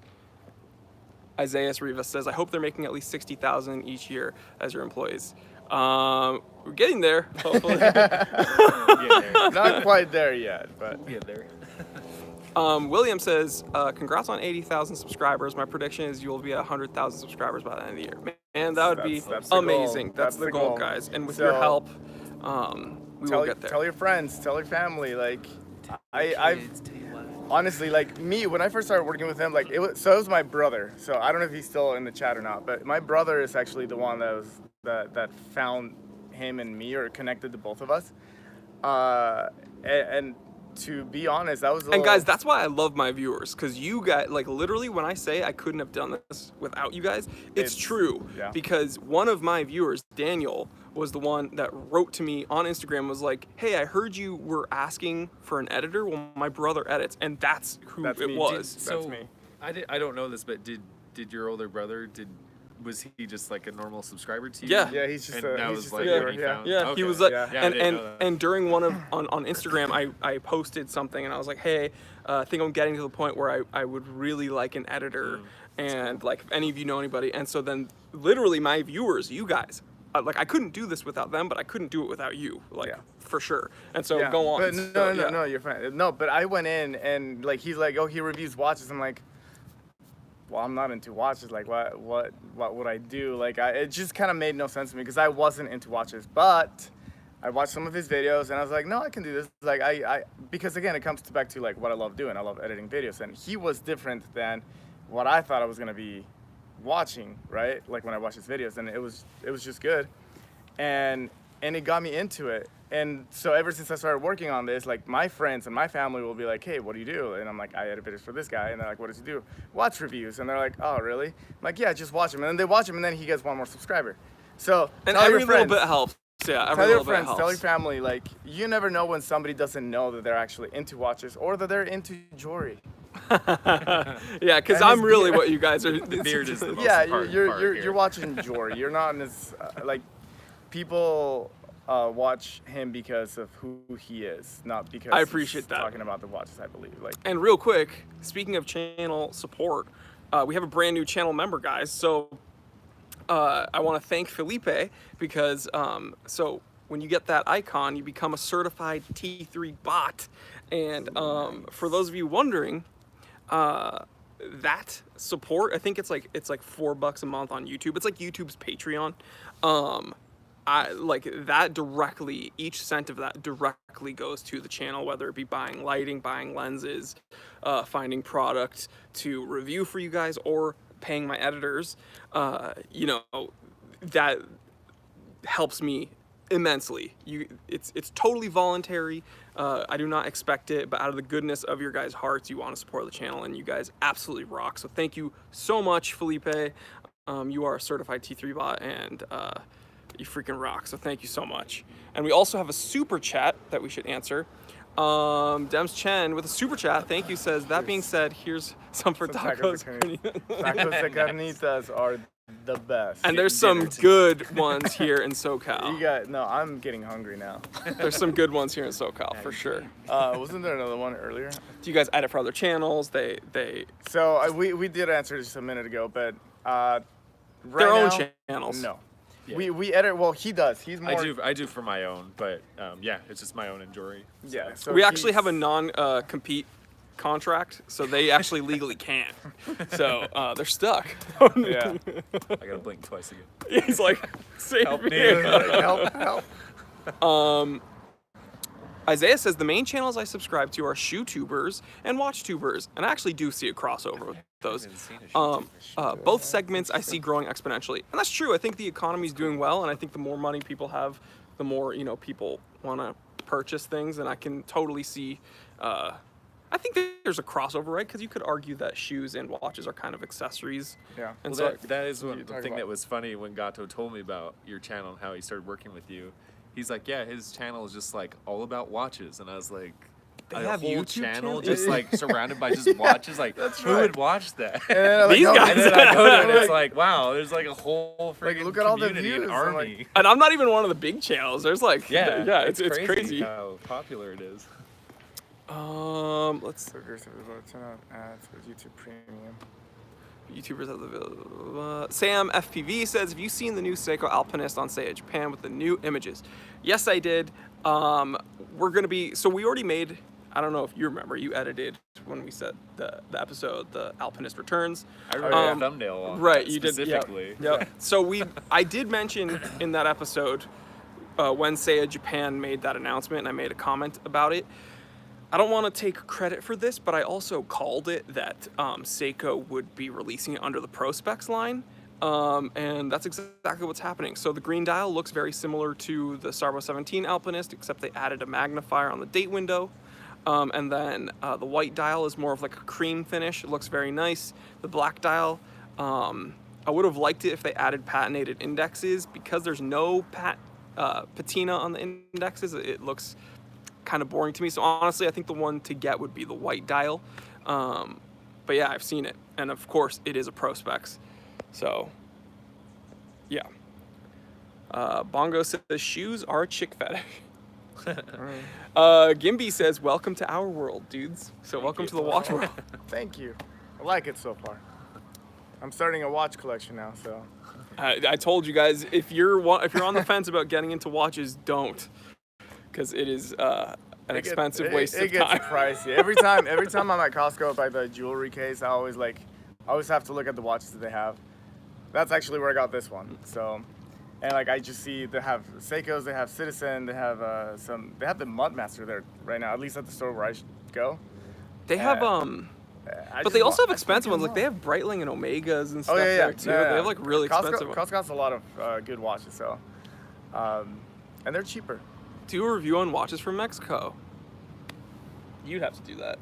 Isaiah Rivas says, I hope they're making at least 60,000 each year as your employees. We're getting there, hopefully. Not quite there yet, but Yeah, there. William says, congrats on 80,000 subscribers. My prediction is you will be at 100,000 subscribers by the end of the year. Man, that would be That's the amazing. goal. That's the goal, guys. And with your help, we will get there. Tell your friends, tell your family. Honestly, me, when I first started working with him, it was my brother. So I don't know if he's still in the chat or not, but my brother is actually the one that found him and me, or connected the both of us. And to be honest, that was And guys, that's why I love my viewers, because you guys, literally, when I say I couldn't have done this without you guys, it's true. Yeah. Because one of my viewers, Daniel, was the one that wrote to me on Instagram, was like, hey, I heard you were asking for an editor. Well, my brother edits, and that's who That's it me. was. That's me. I don't know this, but did your older brother, was he just a normal subscriber to you? Yeah. Yeah, he's just And a that he's was just a when viewer, he yeah. found- Yeah, okay. he was like, Yeah. Yeah, I didn't know that. and during one of on Instagram, I posted something, and I was like, hey, I think I'm getting to the point where I would really like an editor, and like if any of you know anybody, and so then literally my viewers, you guys, like I couldn't do this without them, but I couldn't do it without you, like Yeah. for sure. And so Yeah, go on. But So, yeah. no, you're fine. No, but I went in and like he's like, oh, he reviews watches. I'm like, well, I'm not into watches. Like, what would I do? Like, it just kind of made no sense to me because I wasn't into watches. But I watched some of his videos and I was like, no, I can do this. Like, because again, it comes back to like what I love doing. I love editing videos, and he was different than what I thought I was gonna be watching, right? Like when I watched his videos, and it was just good, and it got me into it. And so ever since I started working on this, like my friends and my family will be like, hey, what do you do? And I'm like, I edit videos for this guy. And they're like, what does he do? Watch reviews. And they're like, oh, really? I'm like, yeah, just watch him. And then they watch him, and then he gets one more subscriber. So And tell every your little friends, bit helps. Yeah, every tell your little bit friends, helps. tell your family, like, you never know when somebody doesn't know that they're actually into watches or that they're into jewelry. Yeah, because And I'm his really beard. what you guys are. The beard is the most Yeah, important part you're here. watching jewelry. You're not in this, like, people watch him because of who he is, not because I appreciate he's that. talking about the watches, I believe. Like, And real quick, speaking of channel support, we have a brand new channel member, guys. So I want to thank Felipe because so when you get that icon, you become a certified T3 bot. And for those of you wondering, that support, I think it's like $4 a month on YouTube. It's like YouTube's Patreon. I like that directly, each cent of that directly goes to the channel, whether it be buying lighting, buying lenses, finding product to review for you guys, or paying my editors. You know, that helps me immensely. It's totally voluntary. I do not expect it, but out of the goodness of your guys' hearts, you want to support the channel, and you guys absolutely rock. So thank you so much, Felipe. You are a certified T3 bot, and you freaking rock. So thank you so much. And we also have a super chat that we should answer. Dems Chen with a super chat, thank you, says, that being said, here's some for Some tacos. tacos de carnitas are the best. And there's some good ones here in you SoCal. got, no, I'm getting hungry now. There's some good ones here in SoCal, for sure. Wasn't there another one earlier? Do you guys edit for other channels? They So we did answer just a minute ago, but right their own now, channels. No. Yeah. We edit, well, he does. He's more. I do for my own, but yeah, it's just my own and jewelry. Yeah. So We actually have a he's- non-compete contract, so they actually legally can't. So they're stuck. Yeah. I gotta blink twice again. He's like, save Help me. me. Like, help. Isaiah says the main channels I subscribe to are ShoeTubers and WatchTubers, and I actually do see a crossover with those. Both segments I see growing exponentially, and that's true. I think the economy's doing well, and I think the more money people have, the more people want to purchase things, and I can totally see. I think there's a crossover, right? Because you could argue that shoes and watches are kind of accessories. Yeah. And Well, so that is you one the talk thing about- that was funny when Gato told me about your channel and how he started working with you. He's like, yeah, his channel is just like all about watches, and I was like, They a have whole YouTube channel channels? just like surrounded by just watches. Like, who right. would watch that? And then I'm like, These no, guys- And then I go to it, and it's like, wow, there's like a whole freaking look at all the community and views, I'm army. like- and I'm not even one of the big channels. There's like, yeah, it's crazy. how popular it is. Let's Burgers have about 10 ads for YouTube Premium. YouTubers have the Sam FPV says, have you seen the new Seiko Alpinist on Seiya Japan with the new images? Yes, I did. We're gonna be, so we already made, I don't know if you remember, you edited when we said the episode, the Alpinist Returns. I wrote a Um, thumbnail on Right, that you did. specifically. Yep. So I did mention in that episode when Seiya Japan made that announcement, and I made a comment about it. I don't want to take credit for this, but I also called it that Seiko would be releasing it under the Pro Specs line, and that's exactly what's happening. So the green dial looks very similar to the Sarbo 17 Alpinist, except they added a magnifier on the date window. And then the white dial is more of like a cream finish. It looks very nice. The black dial, I would have liked it if they added patinated indexes. Because there's no patina on the indexes, it looks kind of boring to me. So honestly, I think the one to get would be the white dial. But yeah, I've seen it. And of course, it is a Pro Specs. So, yeah. Bongo says, shoes are a chick fetish. Gimby says, welcome to our world, dudes. So welcome you. to the watch world. Thank you. I like it so far. I'm starting a watch collection now, so. I told you guys, if you're on the fence about getting into watches, don't, because it is an expensive waste of time. It gets pricey. Every time I'm at Costco by the jewelry case, I always have to look at the watches that they have. That's actually where I got this one. So, and like I just see they have Seikos, they have Citizen, they have they have the Mudmaster there right now, at least at the store where I go. They have but they also have expensive ones. Like they have Breitling and Omegas and stuff there too. Yeah. They have like really expensive ones. Costco has a lot of good watches, so and they're cheaper. Do a review on watches from Mexico. You'd have to do that.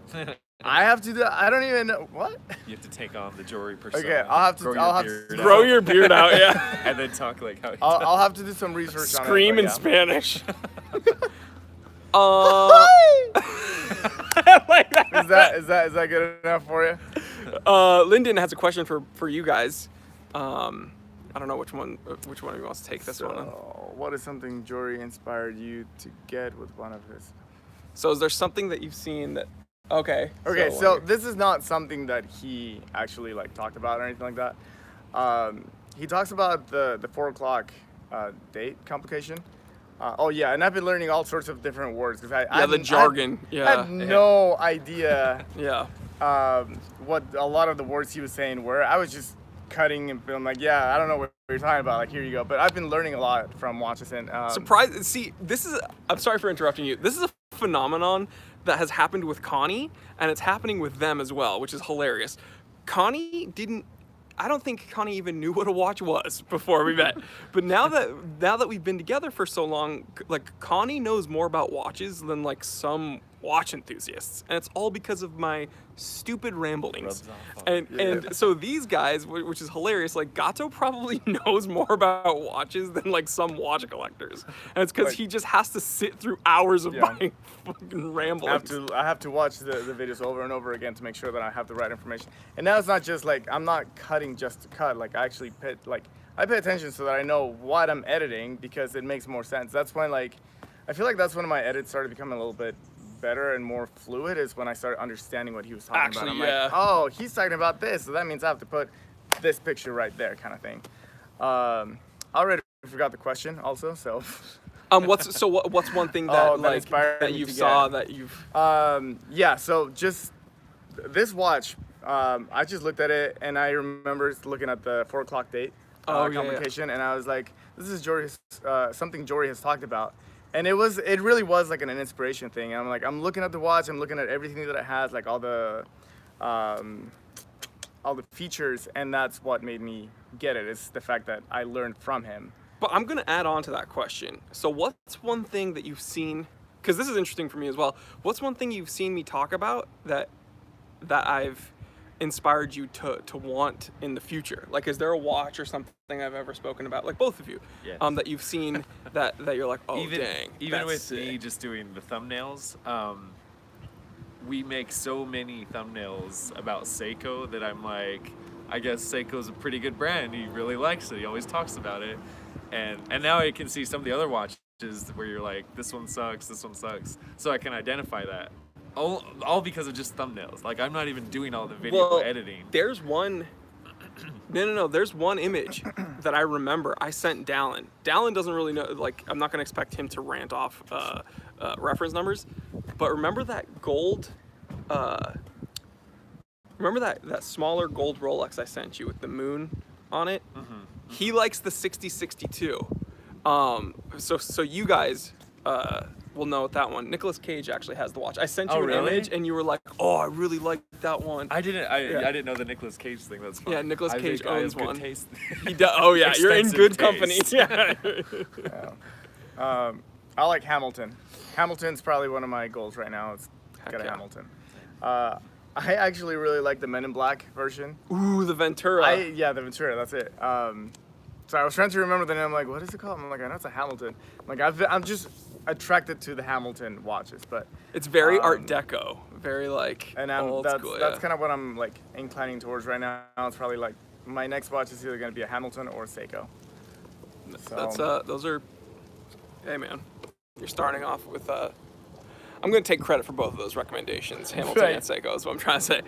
I have to do that. I don't even know what. You have to take on the Jory persona. Okay, I'll have to Grow your beard out, yeah. And then talk like how. I'll have to do some research. Scream on it, in Spanish. Is that good enough for you? Lyndon has a question for you guys. I don't know which one of you wants to take this one. What is something Jory inspired you to get with one of his? So is there something that you've seen that? Okay. So this is not something that he actually like talked about or anything like that. He talks about the 4 o'clock date complication. And I've been learning all sorts of different words because the jargon. I had no idea. Yeah. What a lot of the words he was saying were. I was just cutting and I'm like, yeah, I don't know what you're talking about. Like, here you go. But I've been learning a lot from watches and. See, I'm sorry for interrupting you. This is a phenomenon that has happened with Connie, and it's happening with them as well, which is hilarious. I don't think Connie even knew what a watch was before we met. But now that we've been together for so long, like Connie knows more about watches than like some watch enthusiasts, and it's all because of my stupid ramblings. And so these guys, which is hilarious, like Gato probably knows more about watches than like some watch collectors, and it's because he just has to sit through hours of my fucking ramblings. I have to watch the videos over and over again to make sure that I have the right information. And now it's not just like I'm not cutting just to cut. Like I actually I pay attention so that I know what I'm editing because it makes more sense. That's when I feel like that's when my edits started becoming a little bit better and more fluid, is when I started understanding what he was talking about. I'm like, oh, he's talking about this, so that means I have to put this picture right there, kind of thing. I already forgot the question, also. So, what's one thing that you've saw that you've? So just this watch, I just looked at it and I remember looking at the 4 o'clock date complication, and I was like, this is something Jory has talked about. And it really was like an inspiration thing. And I'm like, I'm looking at the watch, I'm looking at everything that it has, like all the features, and that's what made me get it. It's the fact that I learned from him. But I'm gonna add on to that question. So what's one thing that you've seen, because this is interesting for me as well, what's one thing you've seen me talk about that I've inspired you to want in the future? Like, is there a watch or something I've ever spoken about, like both of you, that you've seen that you're like, oh, even with me just doing the thumbnails, we make so many thumbnails about Seiko that I'm like, I guess Seiko's a pretty good brand. He really likes it. He always talks about it, and now I can see some of the other watches where you're like, this one sucks, so I can identify that. All because of just thumbnails. Like, I'm not even doing all the video editing. There's one. No. There's one image that I remember I sent Dallin. Dallin doesn't really know. Like, I'm not gonna expect him to rant off reference numbers, but remember that gold. Remember that smaller gold Rolex I sent you with the moon on it? Mm-hmm. He likes the 6062. So you guys. We'll know that one. Nicolas Cage actually has the watch. I sent you an image, and you were like, "Oh, I really like that one." I didn't know the Nicolas Cage thing. That's fun. Yeah, Nicolas Cage owns one. Taste. He does. Oh yeah, you're in good company. Yeah. I like Hamilton. Hamilton's probably one of my goals right now. It's got a Hamilton. I actually really like the Men in Black version. Ooh, the Ventura. The Ventura. That's it. So I was trying to remember the name. I'm like, what is it called? I'm like, I know it's a Hamilton. I'm like, I'm just attracted to the Hamilton watches, but it's very Art Deco, very like old school. That's kind of what I'm like inclining towards right now. It's probably like my next watch is either going to be a Hamilton or a Seiko. So. Those are. Hey man, you're starting off with I'm going to take credit for both of those recommendations, Hamilton Right. and Seiko is what I'm trying to say.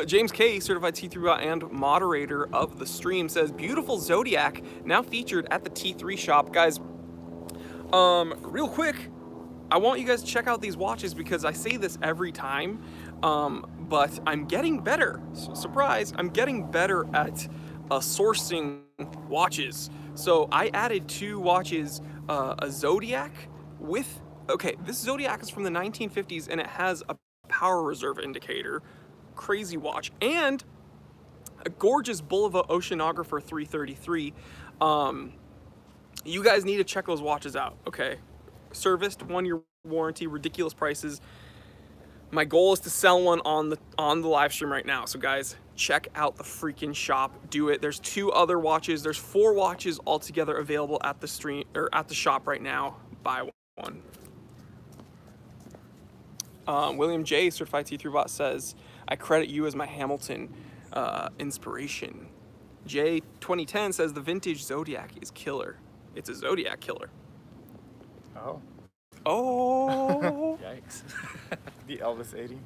James K, certified T3 bot and moderator of the stream, says, beautiful Zodiac now featured at the T3 shop. Guys, real quick, I want you guys to check out these watches because I say this every time, but I'm getting better. Surprise, I'm getting better at sourcing watches. So I added 2 watches, a Zodiac with, okay, this Zodiac is from the 1950s and it has a power reserve indicator, crazy watch, and a gorgeous Bulova Oceanographer 333. You guys need to check those watches out, okay? Serviced, 1-year warranty, ridiculous prices. My goal is to sell one on the live stream right now. So guys, check out the freaking shop. Do it. There's 2 other watches. There's 4 watches altogether available at the stream or at the shop right now. Buy one. William J, certified T3 bot, says, I credit you as my Hamilton inspiration. J 2010 says the vintage Zodiac is killer. It's a Zodiac killer. Oh. Oh. Yikes. The Elvis 80.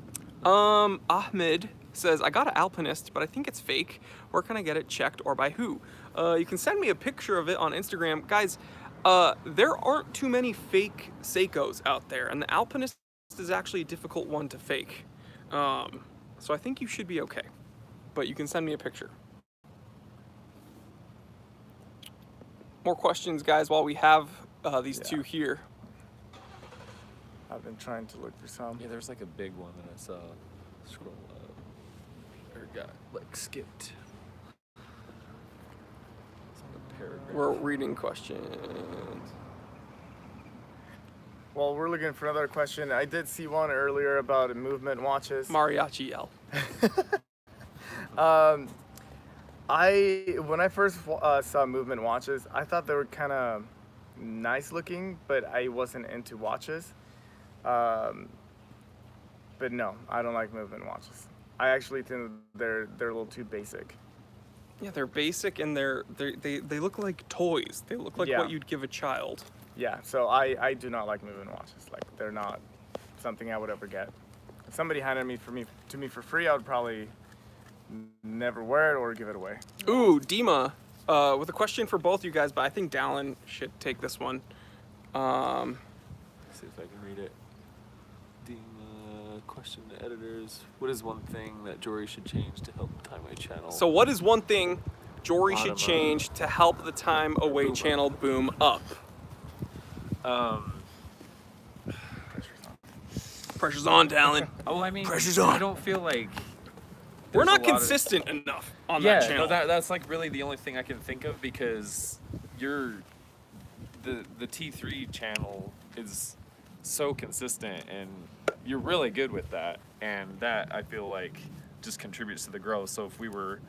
Ahmed says, I got an Alpinist, but I think it's fake. Where can I get it checked or by who? You can send me a picture of it on Instagram. Guys, there aren't too many fake Seikos out there, and the Alpinist is actually a difficult one to fake. So I think you should be okay, but you can send me a picture. More questions, guys, while we have these 2 here. I've been trying to look for some. Yeah, there's like a big one that I saw. Scroll up. Or got like skipped. It's on the paragraph. We're reading questions. Well, we're looking for another question. I did see one earlier about movement watches. Mariachi L. When I first saw movement watches, I thought they were kind of nice looking, but I wasn't into watches. But no, I don't like movement watches. I actually think they're a little too basic. Yeah, they're basic and they look like toys. They look like Yeah. what you'd give a child. Yeah, so I do not like movement watches. Like, they're not something I would ever get. If somebody handed to me for free, I would probably never wear it or give it away. Ooh, Dima, with a question for both you guys, but I think Dallin should take this one. Let's see if I can read it. Question to editors. What is one thing that Jory should change to help the Time Away channel? So what is one thing Jory should Bottom up. change to help the Time Away channel boom up? Pressure's on, Dallin. Oh, I mean, Pressure's on. I don't feel like We're there's not a lot of- consistent enough on yeah, that channel. no, that's like really the only thing I can think of because the T3 channel is so consistent and you're really good with that, and that I feel like just contributes to the growth. So if we were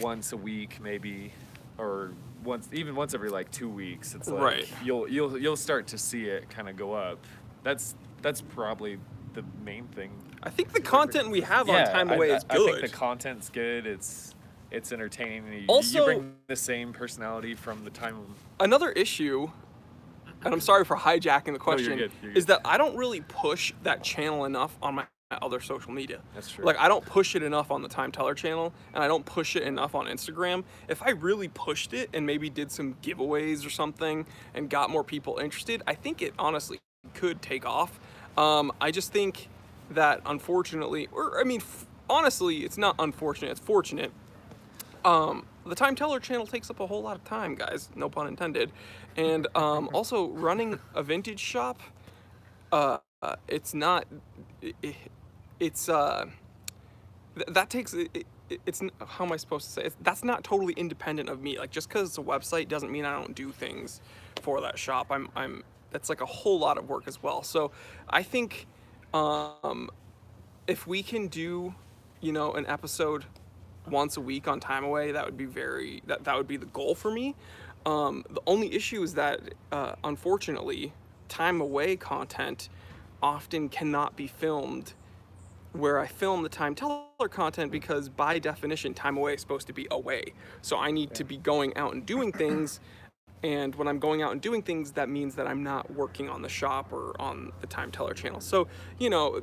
once a week maybe, or once every like 2 weeks, it's like Right. you'll start to see it kind of go up. That's probably the main thing. I think the content we have on Time Away is I good. think the content's good. It's entertaining. You Also- bring the same personality from the time. Another issue, and I'm sorry for hijacking the question, good, you're is good. that I don't really push that channel enough on my other social media. That's true. Like, I don't push it enough on the Time Teller channel, and I don't push it enough on Instagram. If I really pushed it and maybe did some giveaways or something and got more people interested, I think it honestly could take off. I just think that unfortunately, or I mean, honestly, it's not unfortunate, it's fortunate. The Time Teller channel takes up a whole lot of time, guys, no pun intended. And also running a vintage shop, it's not, that takes, it's, how am I supposed to say it? That's not totally independent of me. Like, just because it's a website doesn't mean I don't do things for that shop. That's like a whole lot of work as well. So I think if we can do, an episode once a week on Time Away, that would be that would be the goal for me. The only issue is that unfortunately, Time Away content often cannot be filmed where I film the Time Teller content, because by definition, Time Away is supposed to be away. So I need to be going out and doing things And when I'm going out and doing things, that means that I'm not working on the shop or on the Time Teller channel. So, you know,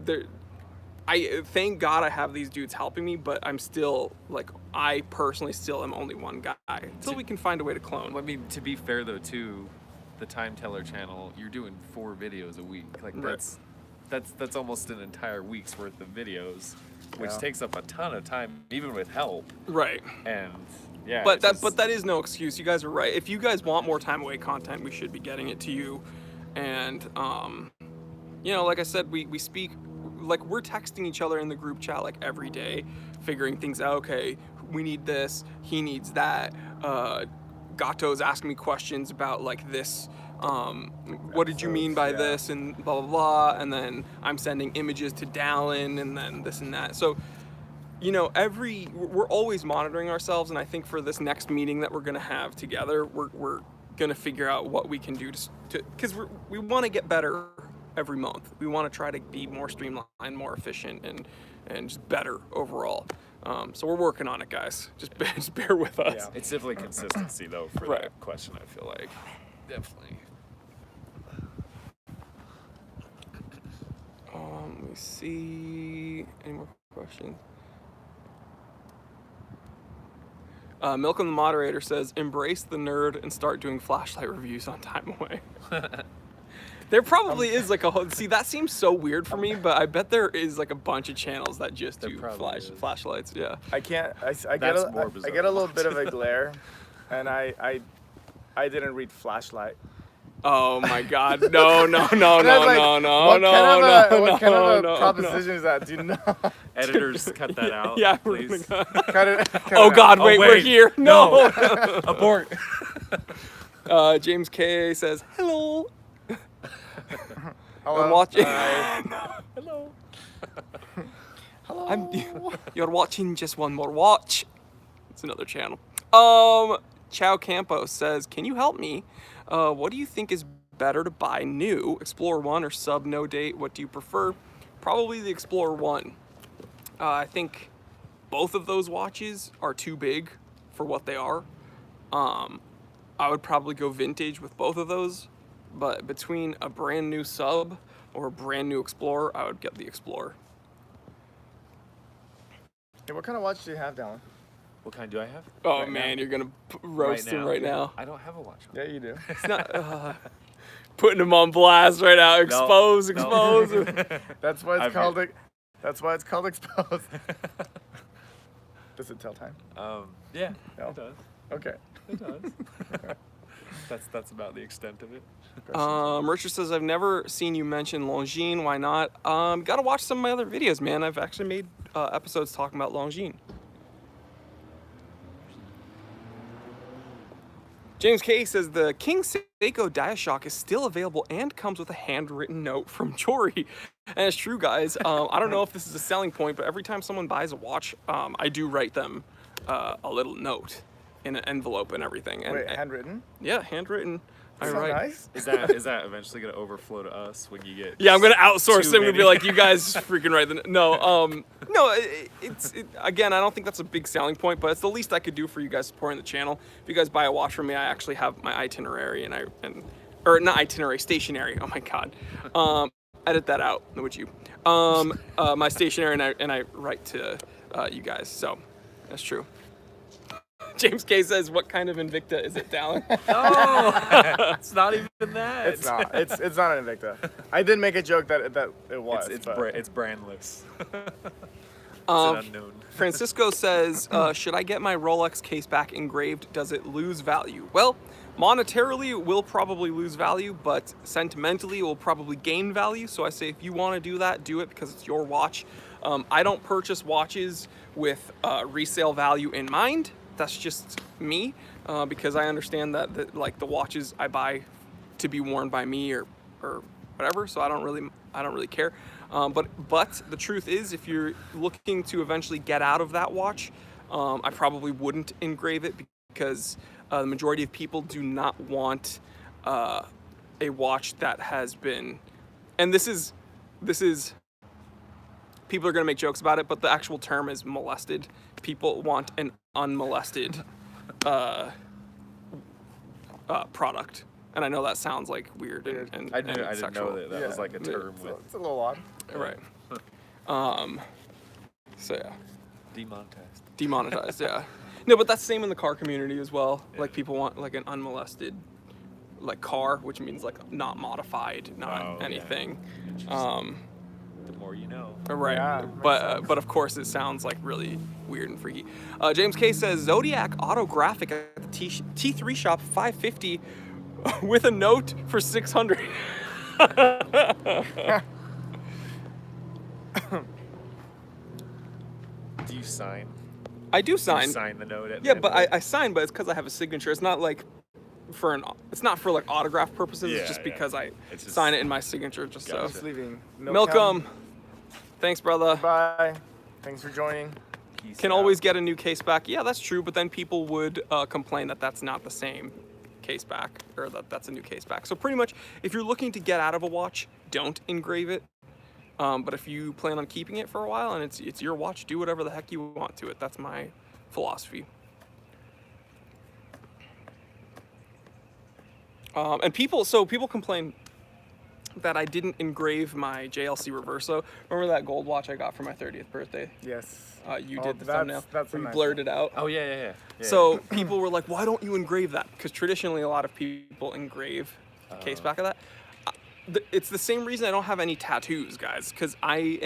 I thank God I have these dudes helping me, but I'm still, like, I personally still am only one guy until we can find a way to clone. I mean, to be fair though, too, the Time Teller channel, you're doing 4 videos a week. Like Right. that's almost an entire week's worth of videos, which Yeah. takes up a ton of time, even with help. Right. And yeah, But it's just- that is no excuse. You guys are right. If you guys want more time away content, we should be getting it to you. And you know, like I said, we speak, like, we're texting each other in the group chat like every day, figuring things out. Okay, we need this, he needs that. Gato's asking me questions about like this. What did you mean by Yeah. this, and blah blah blah. And then I'm sending images to Dallin, and then this and that. So, you know, we're always monitoring ourselves, and I think for this next meeting that we're gonna have together, we're gonna figure out what we can do to because we want to get better every month. We want to try to be more streamlined, more efficient, and just better overall. So we're working on it, guys. Just bear with us. Yeah. it's definitely consistency though for Right. that question. I feel like definitely. Let me see. Any more questions? Milcom the moderator says, "Embrace the nerd and start doing flashlight reviews on Time Away." There probably is like a whole. See, that seems so weird for me, but I bet there is like a bunch of channels that just There do probably is. flashlights. Yeah. I can't. I get That's a, more I bizarre. get a little bit of a glare, and I didn't read flashlight. Oh my God! No! No! No! And I was No! like, No! No! what No! kind of No! a, what kind no, of a no, proposition is that? Do you know? Editors, cut that out. Yeah. We're please. gonna Cut it, cut Oh it out. God! Oh, Wait, we're wait. here. No. Abort. James K says hello. Hello? I'm watching. Hello. Hello. You're watching Just One More Watch. It's another channel. Chow Campo says, "Can you help me? What do you think is better to buy new, Explorer 1 or Sub No Date? What do you prefer?" Probably the Explorer 1. I think both of those watches are too big for what they are. I would probably go vintage with both of those, but between a brand new Sub or a brand new Explorer, I would get the Explorer. Hey, what kind of watch do you have, Dallin? What kind do I have? Oh Right man, now? you're gonna roast him right now. I don't have a watch. On. Yeah, you do. It's not putting him on blast right now. Expose. That's why it's I've- called it. That's why it's called exposed. Does it tell time? Yeah, No. it does. Okay. It does. that's about the extent of it. Richard says, "I've never seen you mention Longines. Why not? Gotta watch some of my other videos, man. I've actually made episodes talking about Longines." James K says the King Seiko Diashock is still available and comes with a handwritten note from Jory. And it's true, guys. I don't know if this is a selling point, but every time someone buys a watch, I do write them a little note in an envelope and everything. And, Wait, handwritten? yeah, handwritten. I So write. nice. Is that eventually gonna overflow to us when you get? Yeah, I'm gonna outsource too them and be many? like, you guys freaking write the no. Again, I don't think that's a big selling point, but it's the least I could do for you guys supporting the channel. If you guys buy a watch from me, I actually have my itinerary or not itinerary, stationary. Oh my God, edit that out, would you? My stationary and I write to you guys. So that's true. James K says, "What kind of Invicta is it, Dallin?" Oh, it's not even that. It's not. It's not an Invicta. I did make a joke that it was. It's but- it's brandless. It's an unknown. Francisco says, "Should I get my Rolex case back engraved? Does it lose value?" Well, monetarily, it will probably lose value, but sentimentally, it will probably gain value. So I say, if you want to do that, do it because it's your watch. I don't purchase watches with resale value in mind. That's just me, because I understand that like the watches I buy to be worn by me or whatever. So I don't really care. But the truth is, if you're looking to eventually get out of that watch, I probably wouldn't engrave it because the majority of people do not want a watch that has been, and this is people are going to make jokes about it, but the actual term is molested. People want an unmolested product. And I know that sounds like weird and I didn't know sexual. that was like a term with It's a little odd. Right. So yeah, demonetized. Yeah. No, but that's the same in the car community as well. Like people want like an unmolested like car, which means like not modified, not anything. The more you know. Right. Yeah, But of course it sounds like really weird and freaky. James K says Zodiac Autographic at the T3 shop 550 with a note for 600. Do you sign? I do Do you sign. sign the note at Yeah, the but end of I sign, but it's because I have a signature. It's not like it's not for like autograph purposes. Yeah, It's just yeah. because I It's just- sign it in my signature. Just Gotcha. Just so. leaving. Milcom. Thanks, brother. Bye. Thanks for joining. Peace Can out. always get a new case back. Yeah, that's true. But then people would complain that that's not the same case back, or that that's a new case back. So pretty much, if you're looking to get out of a watch, don't engrave it. But if you plan on keeping it for a while and it's your watch, do whatever the heck you want to it. That's my philosophy. And people complain that I didn't engrave my JLC Reverso. Remember that gold watch I got for my 30th birthday? Yes. You Oh, did the that's- thumbnail that's a where you nice blurred one. it out. Oh yeah. So people were like, why don't you engrave that? Because traditionally a lot of people engrave the case back of that. It's the same reason I don't have any tattoos, guys, because I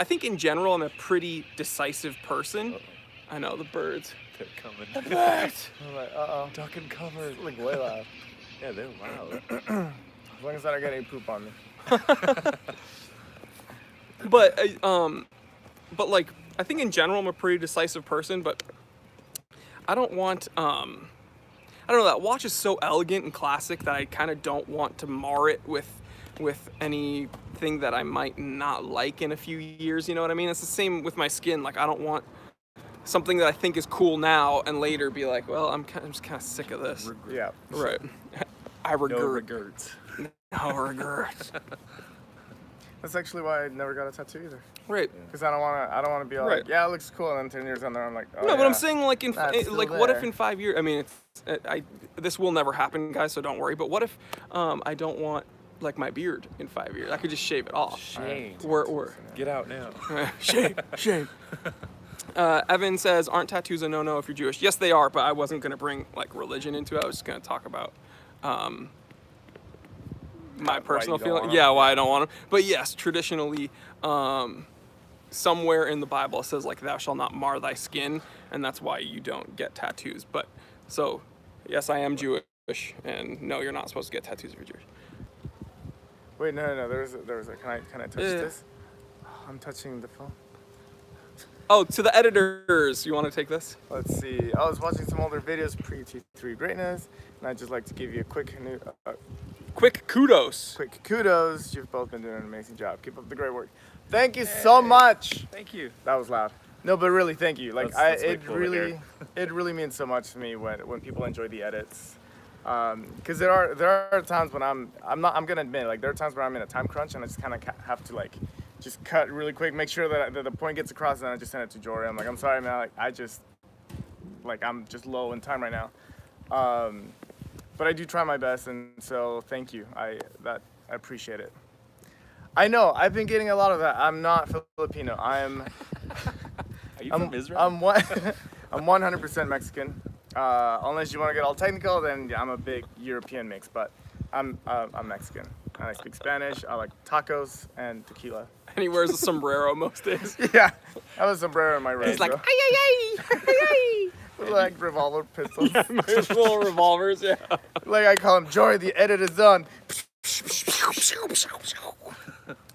think in general I'm a pretty decisive person. I know, the birds. They're coming. Birds! I'm like, uh-oh. Duck and cover. Like way loud. Yeah, they're loud. As long as I don't get any poop on me. But like, I think in general I'm a pretty decisive person, but I don't want, I don't know, that watch is so elegant and classic that I kind of don't want to mar it with anything that I might not like in a few years, you know what I mean? It's the same with my skin. Like, I don't want something that I think is cool now and later be like, well, I'm just kind of sick of this. Yeah. Right. I No regret. regrets. No regret. That's actually why I never got a tattoo either. Right. Because I don't want to be all Right. like, yeah, it looks cool, and then 10 years on there, I'm like, oh, No, yeah. but I'm saying like That's still like what if there. in 5 years? I mean, this will never happen, guys. So don't worry. But what if I don't want like my beard in 5 years? I could just shave it off. Shame. Or Get out now. shame. Evan says, aren't tattoos a no-no if you're Jewish? Yes, they are. But I wasn't gonna bring like religion into it. I was just gonna talk about my personal you don't feeling. want 'em? Yeah, why I don't want them. But yes, traditionally, somewhere in the Bible it says like thou shalt not mar thy skin, and that's why you don't get tattoos. But so yes, I am Jewish, and no, you're not supposed to get tattoos if you're Jewish. Wait, no. There's a. Can I touch Yeah. this? Oh, I'm touching the phone. Oh, to the editors, you want to take this? Let's see. I was watching some older videos pre-T3 greatness, and I'd just like to give you a quick Quick kudos. kudos. You've both been doing an amazing job. Keep up the great work. Thank you so much. Thank you. That was loud. No, but really, thank you. Like, That's way it cooler really, it really means so much to me when people enjoy the edits. Because there are times when I'm gonna admit, like, there are times where I'm in a time crunch and I just kind of have to like just cut really quick, make sure that the point gets across, and then I just send it to Jory. I'm like, I'm sorry, man. Like, I'm just low in time right now. But I do try my best, and so thank you. I appreciate it. I know I've been getting a lot of that. I'm not Filipino. Are you from Israel? I'm 100% Mexican. Unless you want to get all technical, then yeah, I'm a big European mix. But I'm Mexican, and I speak Spanish. I like tacos and tequila. And he wears a sombrero most days. Yeah, I have a sombrero in my right. He's like, so. ay, ay, ay, ay, Like revolver pistols. ay. Little revolvers, yeah. Like I call him Jory. The edit is done.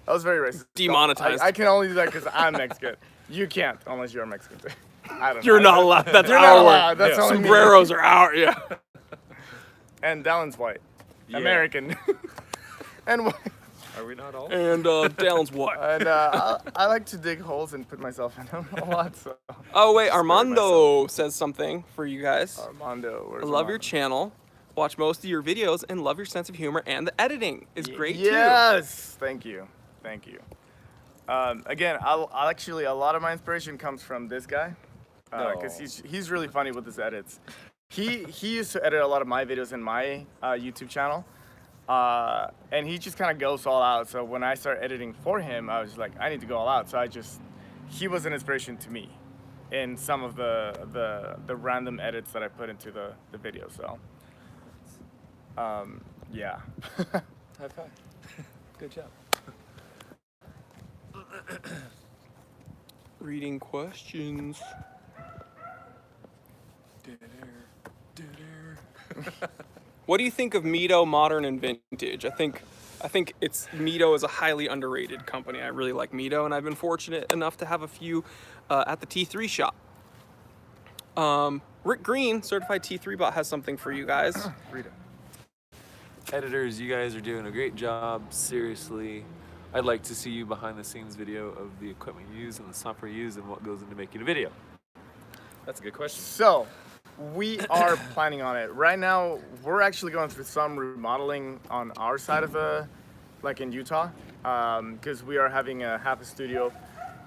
That was very racist. Demonetized. I can only do that because I'm Mexican. You can't unless you're Mexican too. I don't know. You're not allowed. That's You're our not word. allowed. That's Yeah. only me. Sombreros are our, yeah. And Dallin's white. Yeah. American. and Are we not all? And Dallon's what? I like to dig holes and put myself in them a lot. So Oh wait, Armando says something for you guys. Armando, where's I love your Armando? channel. Watch most of your videos and love your sense of humor, and the editing is great too. Yes, thank you. Again, I'll actually, a lot of my inspiration comes from this guy, because No. he's really funny with his edits. he used to edit a lot of my videos in my YouTube channel, and he just kind of goes all out. So when I started editing for him, I was like, I need to go all out. So he was an inspiration to me in some of the random edits that I put into the video. So yeah. High five. Good job. Reading questions. What do you think of Mito Modern and Vintage? I think Mito is a highly underrated company. I really like Mito, and I've been fortunate enough to have a few at the T3 shop. Rick Green, certified T3 bot, has something for you guys. Read it. Editors, you guys are doing a great job. Seriously, I'd like to see you behind the scenes video of the equipment you use and the software you use and what goes into making a video. That's a good question. So, we are planning on it. Right now, we're actually going through some remodeling on our side of like in Utah, because we are having half a studio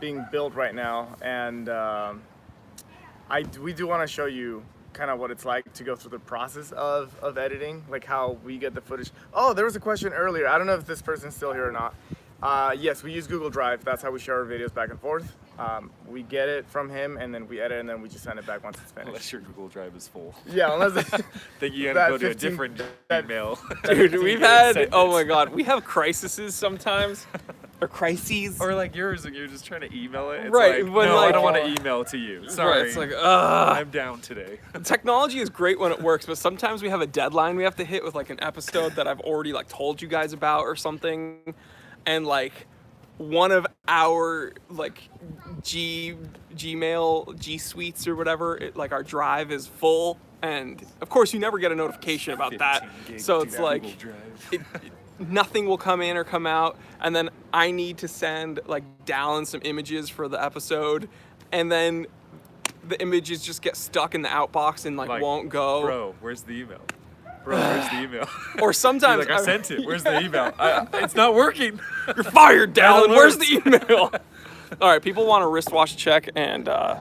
being built right now, and we do want to show you kind of what it's like to go through the process of editing, like how we get the footage. Oh, there was a question earlier. I don't know if this person's still here or not. Yes, we use Google Drive. That's how we share our videos back and forth. We get it from him, and then we edit, and then we just send it back once it's finished. Unless your Google Drive is full. Yeah, unless Then you gotta go to a different email. Dude, we've had, Send oh it. my god, we have crises sometimes. Or crises. Or like yours, and you're just trying to email it. It's Right, like, but no, I like- don't want to email to you. Sorry. Right, it's like, ugh. I'm down today. Technology is great when it works, but sometimes we have a deadline we have to hit with like an episode that I've already like told you guys about or something, and like one of our like Gmail G Suites or whatever, like our drive is full, and of course you never get a notification about that. 15 gig So to it's that like Google Drive. nothing will come in or come out, and then I need to send like Dallin some images for the episode, and then the images just get stuck in the outbox and like won't go. Bro, where's the email? Bro, where's the email? Or sometimes Like, I sent it. Where's the email? It's not working. You're fired, Dallin. Dallin Where's the alerts. email? All right, people want a wristwatch check, and I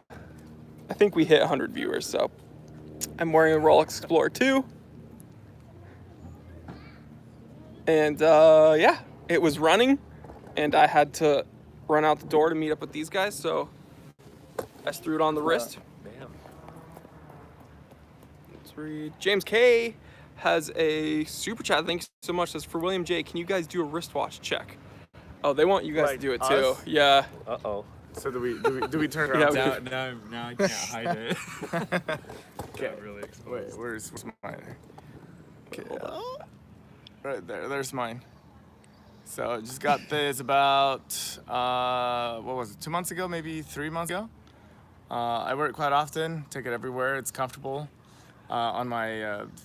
think we hit 100 viewers. So I'm wearing a Rolex Explorer 2, and yeah, it was running, and I had to run out the door to meet up with these guys. So I just threw it on the wrist. Damn. Let's read. James K has a super chat. Thanks so much. Says, for William J, can you guys do a wristwatch check? Oh, they want you guys to Like do it us? too. Yeah. Uh-oh. So do we turn Yeah, around? we- Now I can't hide it. Okay. Got really exposed. Wait, where's mine? Okay. Right there. There's mine. So I just got this about what was it? 2 months ago, maybe 3 months ago. I wear it quite often. Take it everywhere. It's comfortable. On my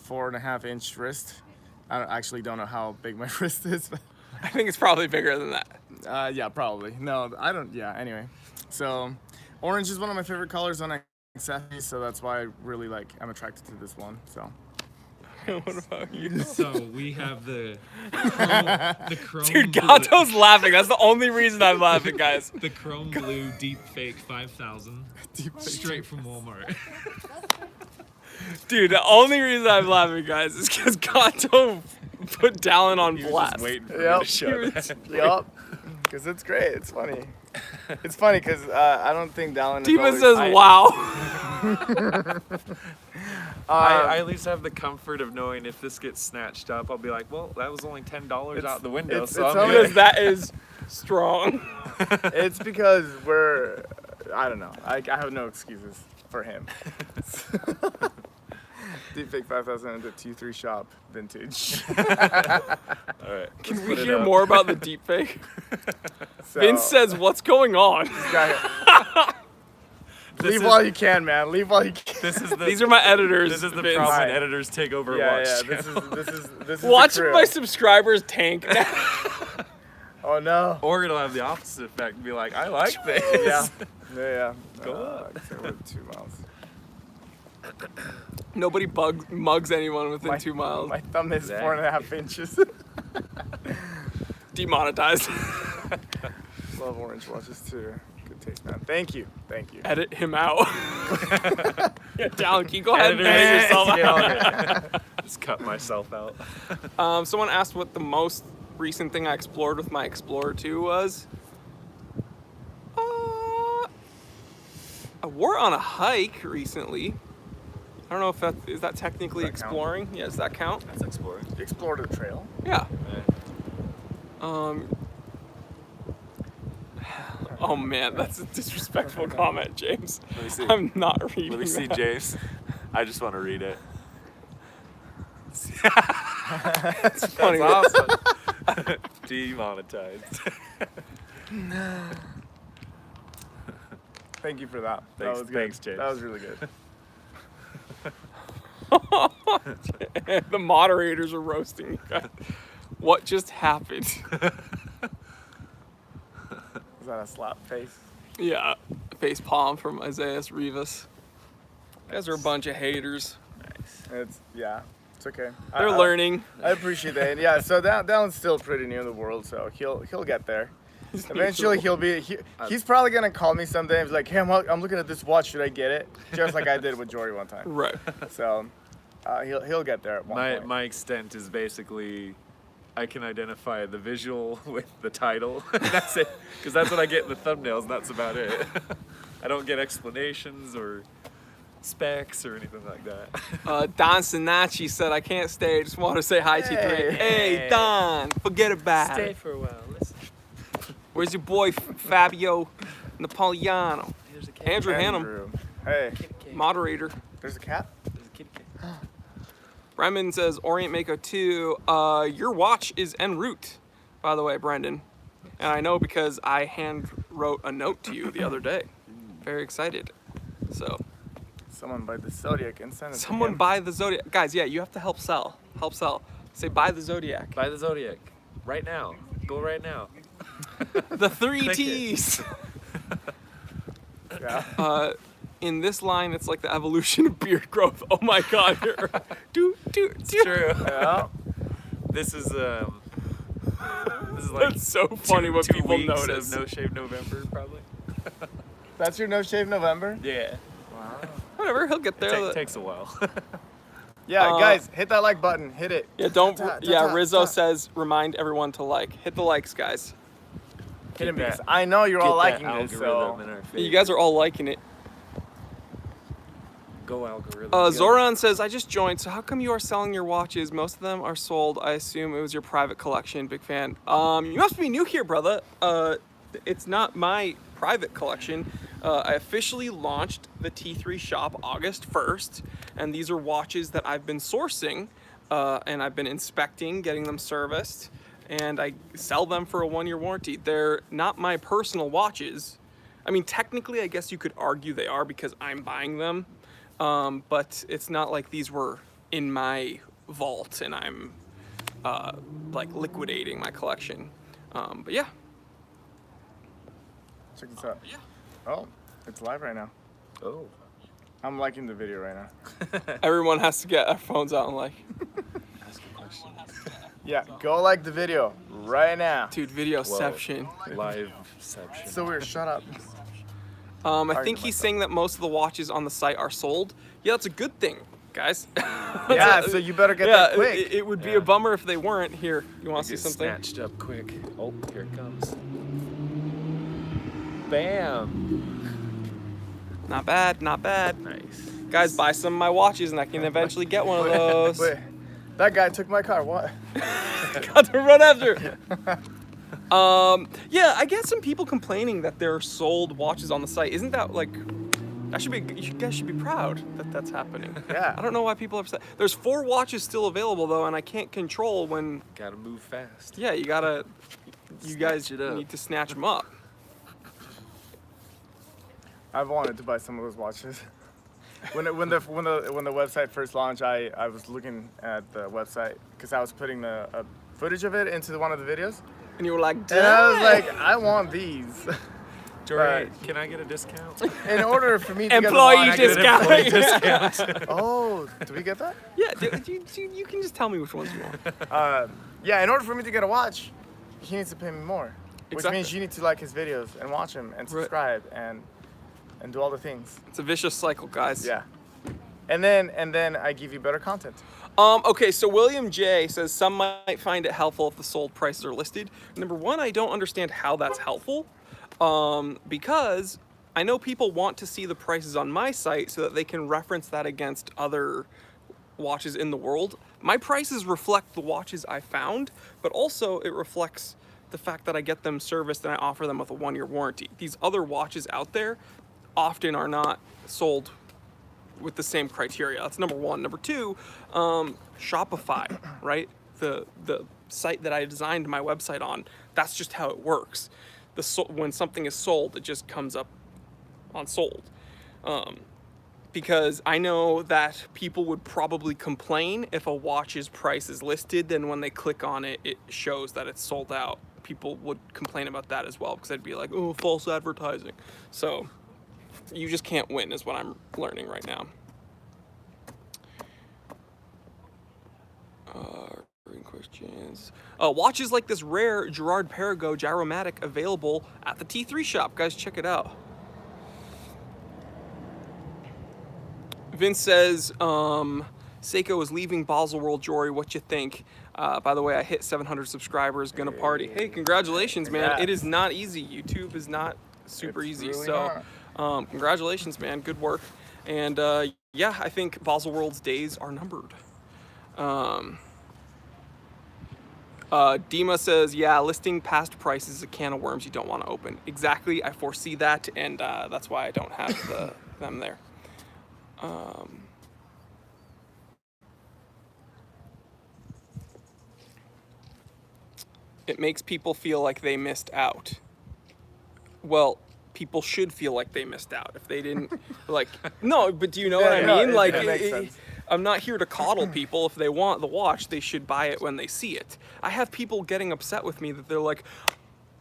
4.5-inch wrist. I actually don't know how big my wrist is, but I think it's probably bigger than that. yeah, probably. No, I don't. Yeah. Anyway, so orange is one of my favorite colors on accessories, so that's why I really I'm attracted to this one. So. What about you? So we have the chrome Dude, blue, Gato's laughing. That's the only reason I'm laughing, guys. the chrome blue deep fake 5000 straight from Walmart. Dude, the only reason I'm laughing, guys, is because Gato put Dallin on He was blast. just waiting for me Yep. to show that. Yup. Because it's great. It's funny. It's funny because I don't think Dallin. Tima says, wow. I at least have the comfort of knowing if this gets snatched up, I'll be like, well, that was only $10 out the window, it's- so it's I'm only- good. Because that is strong. It's because I don't know. I have no excuses for him. Deepfake 5000 at the T3 shop vintage. All right. Can let's we put it hear up. more about the deepfake? So, Vince says, what's going on? This leave is- while you can, man. Leave while you can. This is the These are my editors. this is the Vince. problem when Right. editors take over Yeah, watch yeah. channel. This is Watch the crew. my subscribers tank. Oh no. Or it'll have the opposite effect and be like, I like this. Yeah. Yeah. Go up. So we're 2 miles. Nobody mugs anyone within 2 miles. My thumb is Dang. 4.5 inches. Demonetized. Love orange watches too. Good taste, man. Thank you. Edit him out. Yeah, Dallin, can you go ahead and Editor, edit yourself get out? on it. Just cut myself out. Someone asked what the most recent thing I explored with my Explorer 2 was. I wore it on a hike recently. I don't know if is that technically Does that count? exploring? Yeah, does that count? That's exploring. You explored the trail. Yeah. Yeah. Oh man, that's a disrespectful comment, James. Let me see. I'm not reading Let me see, that. James. I just want to read it. It's funny. That's awesome. Demonetized. Thank you for that. That Thanks- was good. thanks, James. That was really good. The moderators are roasting you guys. What just happened? Is that a slap face? Yeah, face palm from Isaiah Rivas. You guys are a bunch of haters. It's it's okay. They're learning. I appreciate that. Yeah, so Dallin's still pretty new in the world, so he'll get there. Eventually he's probably gonna call me someday and be like, hey, I'm looking at this watch, should I get it? Just like I did with Jory one time. Right. So he'll get there at one point. My extent is basically I can identify the visual with the title. That's it. Because that's what I get in the thumbnails, and that's about it. I don't get explanations or specs or anything like that. Don Sinacci said, I can't stay. I just want to say hi to you. Hey. Hey, Don, forget about it. for a while. Listen. Where's your boy Fabio Napoleano? Here's a cat. Andrew Hannum, Andrew. Hey, moderator. there's a cat? There's a kitty cat. Brendan says, Orient Mako 2, your watch is en route, by the way, Brendan. And I know because I hand wrote a note to you the other day. Very excited. So, Someone buy the Zodiac and send it to someone him. buy the Zodiac. Guys, yeah, you have to help sell. Help sell. Say, buy the Zodiac. Buy the Zodiac. Right now. Go right now. The three Click it. T's. Yeah. In this line, it's like the evolution of beard growth. Oh my God. do. True. Yeah. This is like That's so funny what two people weeks notice. of No Shave November, probably. That's your No Shave November? Yeah. Wow. Whatever, he'll get there. Takes a while. Yeah, guys, hit that like button. Hit it. Yeah, don't. Ta- ta- Yeah, ta- Rizzo ta. says remind everyone to like. Hit the likes, guys. Hit him Get because that- I know you're all Get that liking this, so algorithm in our You guys are all liking it. Go algorithm. Zoran says, I just joined, so how come you are selling your watches? Most of them are sold. I assume it was your private collection. Big fan. You must be new here, brother. It's not my private collection. I officially launched the T3 shop August 1st, and these are watches that I've been sourcing, and I've been inspecting, getting them serviced, and I sell them for a 1-year warranty. They're not my personal watches. I mean, technically, I guess you could argue they are because I'm buying them. But it's not like these were in my vault and I'm like liquidating my collection. But yeah. check this out. Yeah. Oh, it's live right now. Oh. I'm liking the video right now. Everyone has to get our phones out and like, Yeah, go like the video right now. dude, videoception. Liveception. So weird. Shut up. I think he's saying that most of the watches on the site are sold. Yeah, that's a good thing, guys. Yeah, so you better get that quick. It would be Yeah. a bummer if they weren't. Here, you want to see Get something? snatched up quick. Oh, here it comes. Bam. Not bad, not bad. Nice. Guys, buy some of my watches and I can eventually get one of those. Wait, that guy took my car. What? Got to run after. Yeah, I get some people complaining that there are sold watches on the site. Isn't that like, that should be, you guys should be proud that that's happening. Yeah. I don't know why people are upset. There's 4 watches still available though, and I can't control when, Gotta move fast. yeah, you gotta, you guys Snatch it up. need to snatch them up. I've wanted to buy some of those watches. When the website first launched, I was looking at the website because I was putting the footage of it into one of the videos, And you were like, and I was "Dang." like, I want these. Jory, Right. can I get a discount? In order for me to Employee get the watch, discount. Oh, do we get that? Yeah, dude, you can just tell me which ones you want. Yeah, in order for me to get a watch, he needs to pay me more. Which Exactly. means you need to like his videos and watch him and subscribe and do all the things. It's a vicious cycle, guys. Yeah. And then I give you better content. Okay, so William J says some might find it helpful if the sold prices are listed. Number one, I don't understand how that's helpful, because I know people want to see the prices on my site so that they can reference that against other watches in the world. My prices reflect the watches I found, but also it reflects the fact that I get them serviced and I offer them with a 1-year warranty. These other watches out there often are not sold with the same criteria. That's number one. Number two, Shopify, right? The site that I designed my website on, that's just how it works. When something is sold, it just comes up on sold. Because I know that people would probably complain if a watch's price is listed, then when they click on it, it shows that it's sold out. People would complain about that as well, because they'd be like, oh, false advertising. So you just can't win is what I'm learning right now. Questions. Watches like this rare Girard Perregaux Gyromatic available at the T3 shop. Guys, check it out. Vince says, Seiko is leaving Baselworld. Jory, what you think? By the way, I hit 700 subscribers. Gonna party. Hey, congratulations, man. Congrats. It is not easy. YouTube is not super easy. Really So, congratulations, man. Good work. And yeah, I think Baselworld's days are numbered. Dima says, yeah, listing past prices is a can of worms you don't want to open. Exactly. I foresee that, and that's why I don't have them there. It makes people feel like they missed out. Well, people should feel like they missed out if they didn't like. No, but do you know what I no, mean? it Like, makes sense. I'm not here to coddle people. If they want the watch, they should buy it when they see it. I have people getting upset with me that they're like,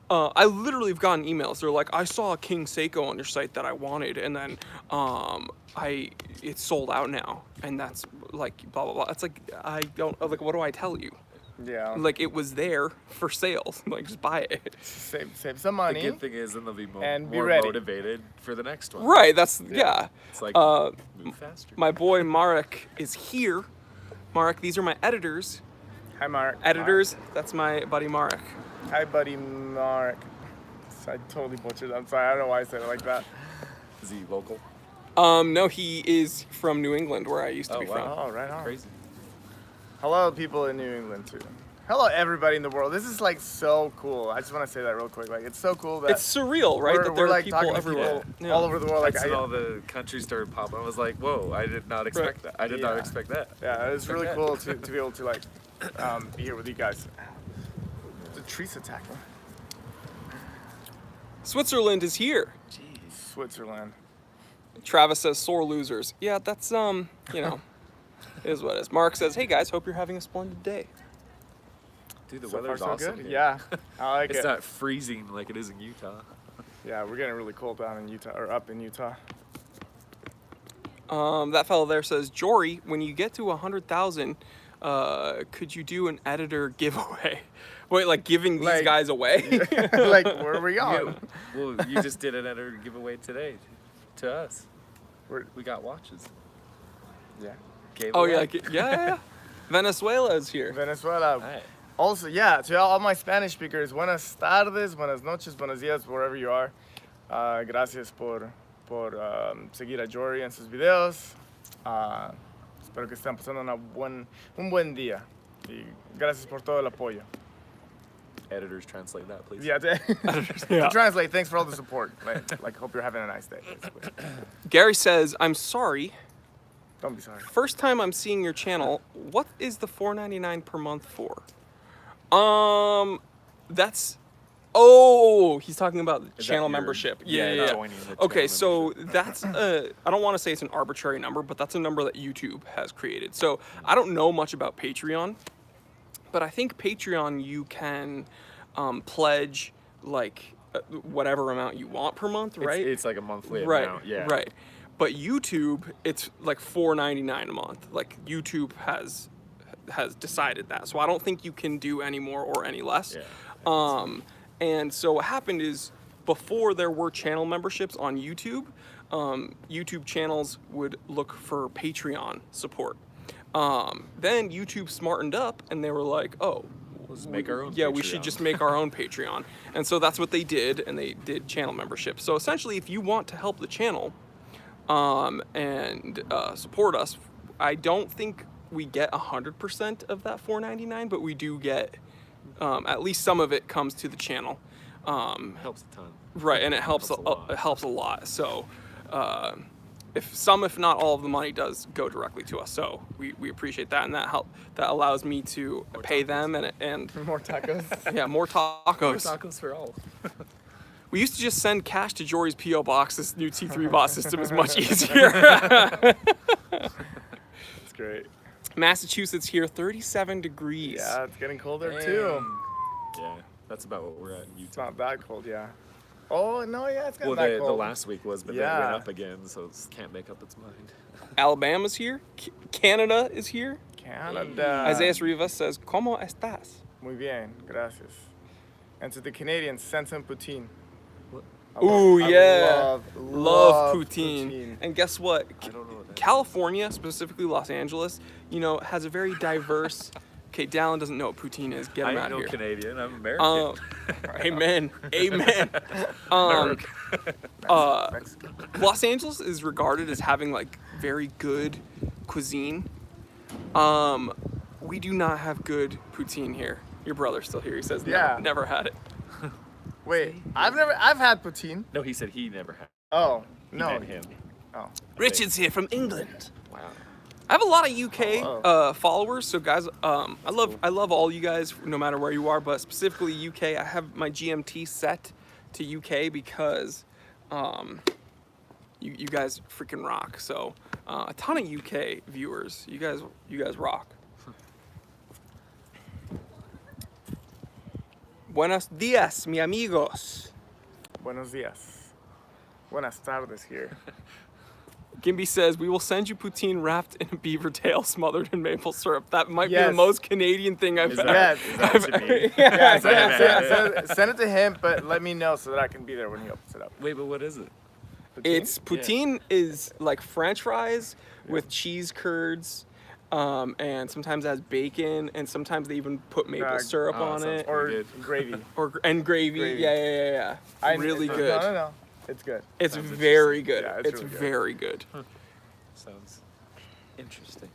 I literally have gotten emails. They're like, I saw a King Seiko on your site that I wanted, and then it's sold out now, and that's like blah blah blah. It's like I don't like. What do I tell you? Yeah. Like, it was there for sale. Like, just buy it. Save some The money. good thing is, then they'll be And be more ready. motivated for the next one. Right. That's yeah. It's like move faster. My boy Marek is here. Marek, these are my editors. Hi, Mark. Editors. That's my buddy Marek. Hi, buddy Mark. I totally butchered. I'm sorry. I don't know why I said it like that. Is he local? No, he is from New England, where I used to be from. Oh, right on. Crazy. Hello, people in New England too. Hello, everybody in the world. This is like so cool. I just want to say that real quick. Like, it's so cool that It's surreal, right? That there we're are like people talking to everywhere. people Yeah. all over the world. Like, Like, all the countries started popping. I was like, whoa, I did not expect that. I did not Yeah. expect that. yeah, it's really Okay. cool to be able to like be here with you guys. The tree's attacking. Switzerland is here. Switzerland. Travis says sore losers. Yeah, that's you know, is what it is. Mark says, hey guys, hope you're having a splendid day. Dude, the So far, weather's so awesome. good. here. Yeah, I like It's it. not freezing like it is in Utah. Yeah, we're getting really cold down in Utah, or up in Utah. That fellow there says, Jory, when you get to 100,000, could you do an editor giveaway? Wait, like giving these Like- guys away? Like, where are we Yeah, going? well, you just did an editor giveaway today to us. We got watches. Yeah. Gave Oh away. yeah, yeah. Venezuela is here. Venezuela. Alright. Also, yeah, to all my Spanish speakers, buenas tardes, buenas noches, buenos días, wherever you are. Gracias por seguir a Jory en sus videos. Espero que estén pasando un buen día. Y gracias por todo el apoyo. Editors translate that, please. Yeah, to translate, thanks for all the support. Like, hope you're having a nice day, basically. Gary says, I'm sorry. Don't be sorry. First time I'm seeing your channel. What is the $4.99 per month for? That's. Oh, he's talking about the Is channel that your- membership. yeah, Yeah. joining the Okay, channel so membership. that's I don't want to say it's an arbitrary number, but that's a number that YouTube has created. So I don't know much about Patreon, but I think Patreon you can pledge like whatever amount you want per month, right? It's like a monthly Right, amount. Yeah. right. But YouTube, it's like $4.99 a month. Like YouTube has decided that, so I don't think you can do any more or any less. Yeah. And so what happened is, before there were channel memberships on YouTube, YouTube channels would look for Patreon support. Then YouTube smartened up and they were like, oh, Let's make our own. yeah, we should Patreon. just make our own Patreon. And so that's what they did, and they did channel memberships. So essentially, if you want to help the channel and support us, I don't think we get 100% of that $4.99, but we do get at least some of it comes to the channel. helps a ton. Right, and it helps Helps a lot. it helps a lot. So if not all of the money does go directly to us, so we appreciate that, and that allows me to pay them and More tacos. yeah, more tacos. Tacos for all. We used to just send cash to Jory's P.O. box. This new T3 bot system is much easier. It's great. Massachusetts here, 37 degrees. Yeah, it's getting colder too. Yeah, that's about what we're at in It's Utah. not that cold, yeah. Oh no, yeah, it's getting Well, that the cold. last week was, but then it Yeah. went up again, so it can't make up its mind. Alabama's here. Canada is here. Canada. Isaiah Rivas says, ¿Cómo estás? Muy bien, gracias. And to the Canadians, send some poutine. Ooh, yeah. love poutine. And guess what? I don't know what that California, specifically Los Angeles, has a very diverse. Okay, Dallin doesn't know what poutine is. Get him I'm out no of here. Canadian, I'm American. Amen. Amen. Los Angeles is regarded as having like very good cuisine. We do not have good poutine here. Your brother's still here. He says Yeah. never had it. Wait, I've had poutine. No, he said he never had. Oh, He no. meant him. Oh. Richard's here from England. Wow. I have a lot of UK Hello. followers, so guys, I love all you guys, no matter where you are, but specifically UK. I have my GMT set to UK because you guys freaking rock. So a ton of UK viewers. You guys rock. Buenos días, mi amigos. Buenos dias. Buenas tardes here. Gimby says, we will send you poutine wrapped in a beaver tail smothered in maple syrup. That might be the Yes. most Canadian thing I've Is ever. that, Yes. is that to me? Yeah, Send send it to him, but let me know so that I can be there when he opens it up. Wait, but what is it? Poutine? It's poutine is like French fries with cheese curds, and sometimes it has bacon, and sometimes they even put maple syrup oh, on sounds it, or good. gravy. and gravy. Gravy. Yeah. Really good. No. It's good. It's Sounds very good. Yeah, it's it's really good. very good. Sounds interesting.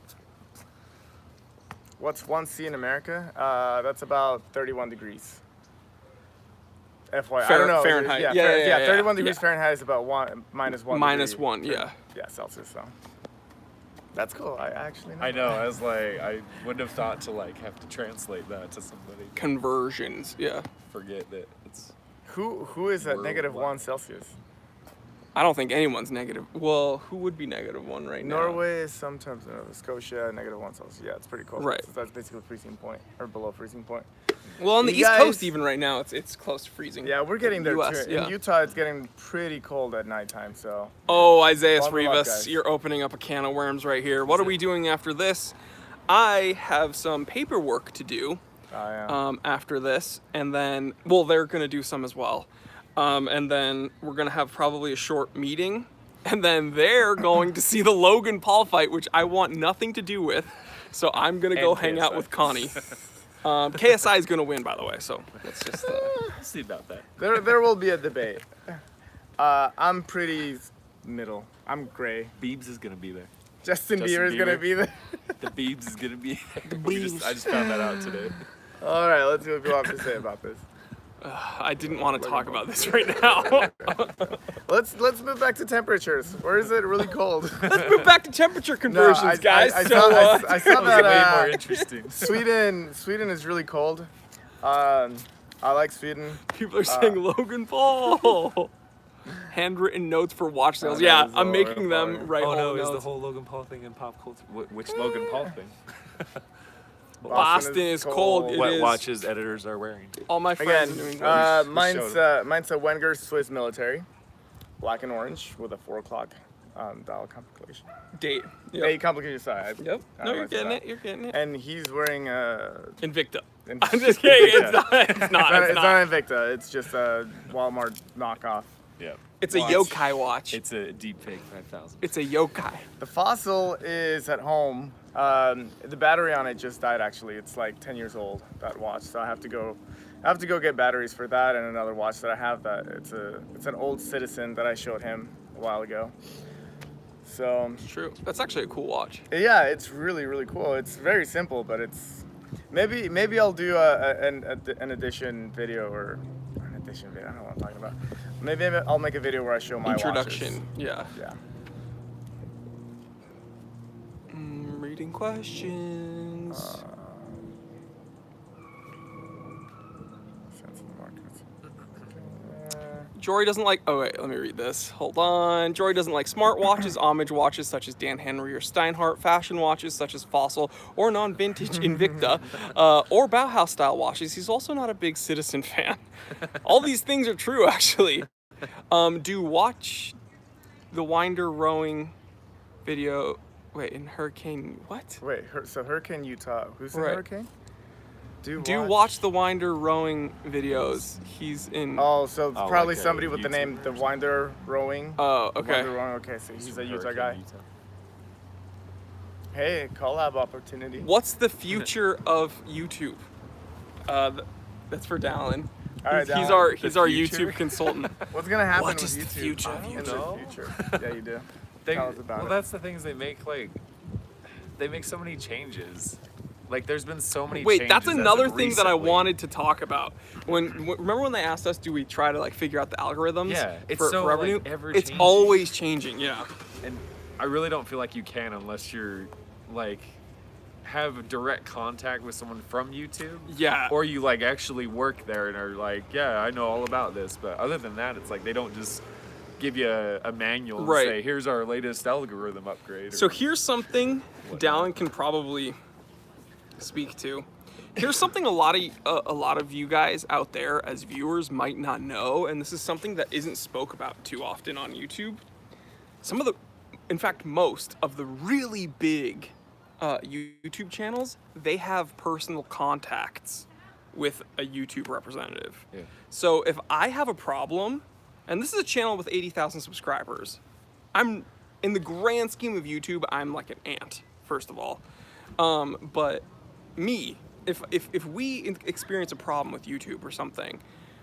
What's 1C in America? That's about 31 degrees. FYI. I don't know. Fahrenheit. Yeah, Yeah. 31 degrees Yeah. Fahrenheit is about minus 1. Minus degree. 1, yeah. Yeah, Celsius. So that's cool. I actually know. I know. I was like, I wouldn't have thought to like have to translate that to somebody. Conversions, yeah. Forget that it's. Who is at negative Worldwide. 1 Celsius? I don't think anyone's negative. Well, who would be -1 right now? Norway is sometimes Nova Scotia negative 1 Celsius. Yeah, it's pretty cold. Right. So that's basically freezing point or below freezing point. Well, on the You East guys- Coast even right now, it's close to freezing. Yeah, we're getting there US, too. yeah. In Utah, it's getting pretty cold at nighttime. So Oh, Isaiah Bundle up, Rivas, guys. you're opening up a can of worms right here. What are we doing after this? I have some paperwork to do after this, and then, well, they're gonna do some as well. And then we're gonna have probably a short meeting, and then they're going to see the Logan Paul fight, which I want nothing to do with. So I'm gonna go And hang out KSI. with Connie. KSI is gonna win, by the way. So let's just. We'll see about that. there will be a debate. I'm pretty middle. I'm gray. Biebs is gonna be there. Justin Justin Bieber is gonna Bieber. be there. The Biebs is gonna be. Biebs. I just found that out today. All right, let's see what people have to say about this. I didn't want to talk about this right now. Let's move back to temperatures. Where is it really cold? Let's move back to temperature conversions, guys. I so, saw, I saw That was way more that interesting. Sweden is really cold. I like Sweden. people are saying Logan Paul. Handwritten notes for watch sales. that Yeah, is I'm Logan making Paul. them right Oh whole no, is the notes. whole Logan Paul thing in pop culture? Which Logan Paul thing? Boston is cold. It What is. watches editors are wearing? All my friends Again, are doing England. mine's a Wenger Swiss military, black and orange with a 4 o'clock dial complication. Date. Hey, Yep. complication, sorry. Yep. I No, you're messed getting up. it. You're getting it. And he's wearing Invicta. I'm just kidding. It's not. It's It's not. not, It's it's not. not Invicta. It's just a Walmart knockoff. Yeah. It's a watch. yokai watch. It's a deepfake 5000. It's a yokai. The Fossil is at home. The battery on it just died. Actually, it's like 10 years old. That watch, so I have to go get batteries for that and another watch that I have. That it's an old Citizen that I showed him a while ago. So It's true. That's actually a cool watch. yeah, it's really cool. It's very simple, but it's maybe I'll do an edition video or an edition video. I don't know what I'm talking about. Maybe I'll make a video where I show my Introduction. watches. Yeah. Yeah. Reading questions. Sense of the markets. Jory doesn't like. Oh wait, let me read this. Hold on. Jory doesn't like smart watches, homage watches such as Dan Henry or Steinhardt, fashion watches such as Fossil or non-vintage Invicta, or Bauhaus style watches. He's also not a big Citizen fan. All these things are true, actually. Do watch the Winder rowing video. Wait, in Hurricane what? Wait, so Hurricane Utah. Who's in Right. Hurricane? Do watch the Winder rowing videos. He's in. Oh, so it's Oh, probably like a somebody with the name YouTuber The or Winder Rowing. Oh, The okay. Winder Rowing. Okay, so he's a Utah guy. Hey, collab opportunity. What's the future of YouTube? That's for Dallin. All right, He's Dallin. our future? YouTube consultant. What's gonna happen What with is the YouTube future of in YouTube? the future? Yeah, you do. They, Tell us about well, it. that's the things they make they make so many changes. Like there's been so many Wait, changes that's as of another thing that I recently. wanted to talk about. Remember when they asked us, do we try to like figure out the algorithms Yeah, it's for, so, for revenue? like, ever It's changing. always changing. Yeah. And I really don't feel like you can unless you're like have direct contact with someone from YouTube. Yeah. Or you like actually work there and are like, yeah, I know all about this. But other than that, it's like they don't just give you a manual and Right. say, here's our latest algorithm upgrade. So here's something Dallin can probably speak to. Here's something a lot of you guys out there as viewers might not know, and this is something that isn't spoke about too often on YouTube. In fact, most of the really big YouTube channels, they have personal contacts with a YouTube representative. Yeah. So if I have a problem, and this is a channel with 80,000 subscribers, I'm in the grand scheme of YouTube, I'm like an ant, first of all. But me, if we experience a problem with YouTube or something,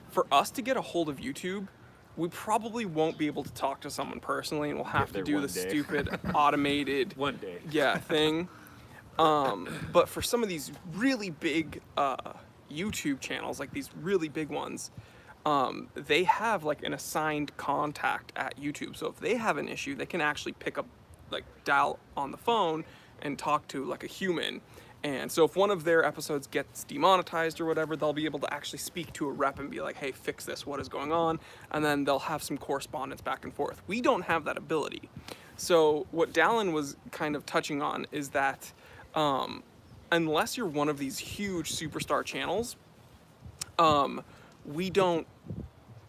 for us to get a hold of YouTube, we probably won't be able to talk to someone personally, and we'll have to there do one the day. stupid automated one day. thing. But for some of these really big YouTube channels, like these really big ones, they have like an assigned contact at YouTube. So if they have an issue, they can actually pick up, like dial on the phone and talk to like a human. And so if one of their episodes gets demonetized or whatever, they'll be able to actually speak to a rep and be like, hey, fix this, what is going on? And then they'll have some correspondence back and forth. We don't have that ability. So what Dallin was kind of touching on is that unless you're one of these huge superstar channels, we don't,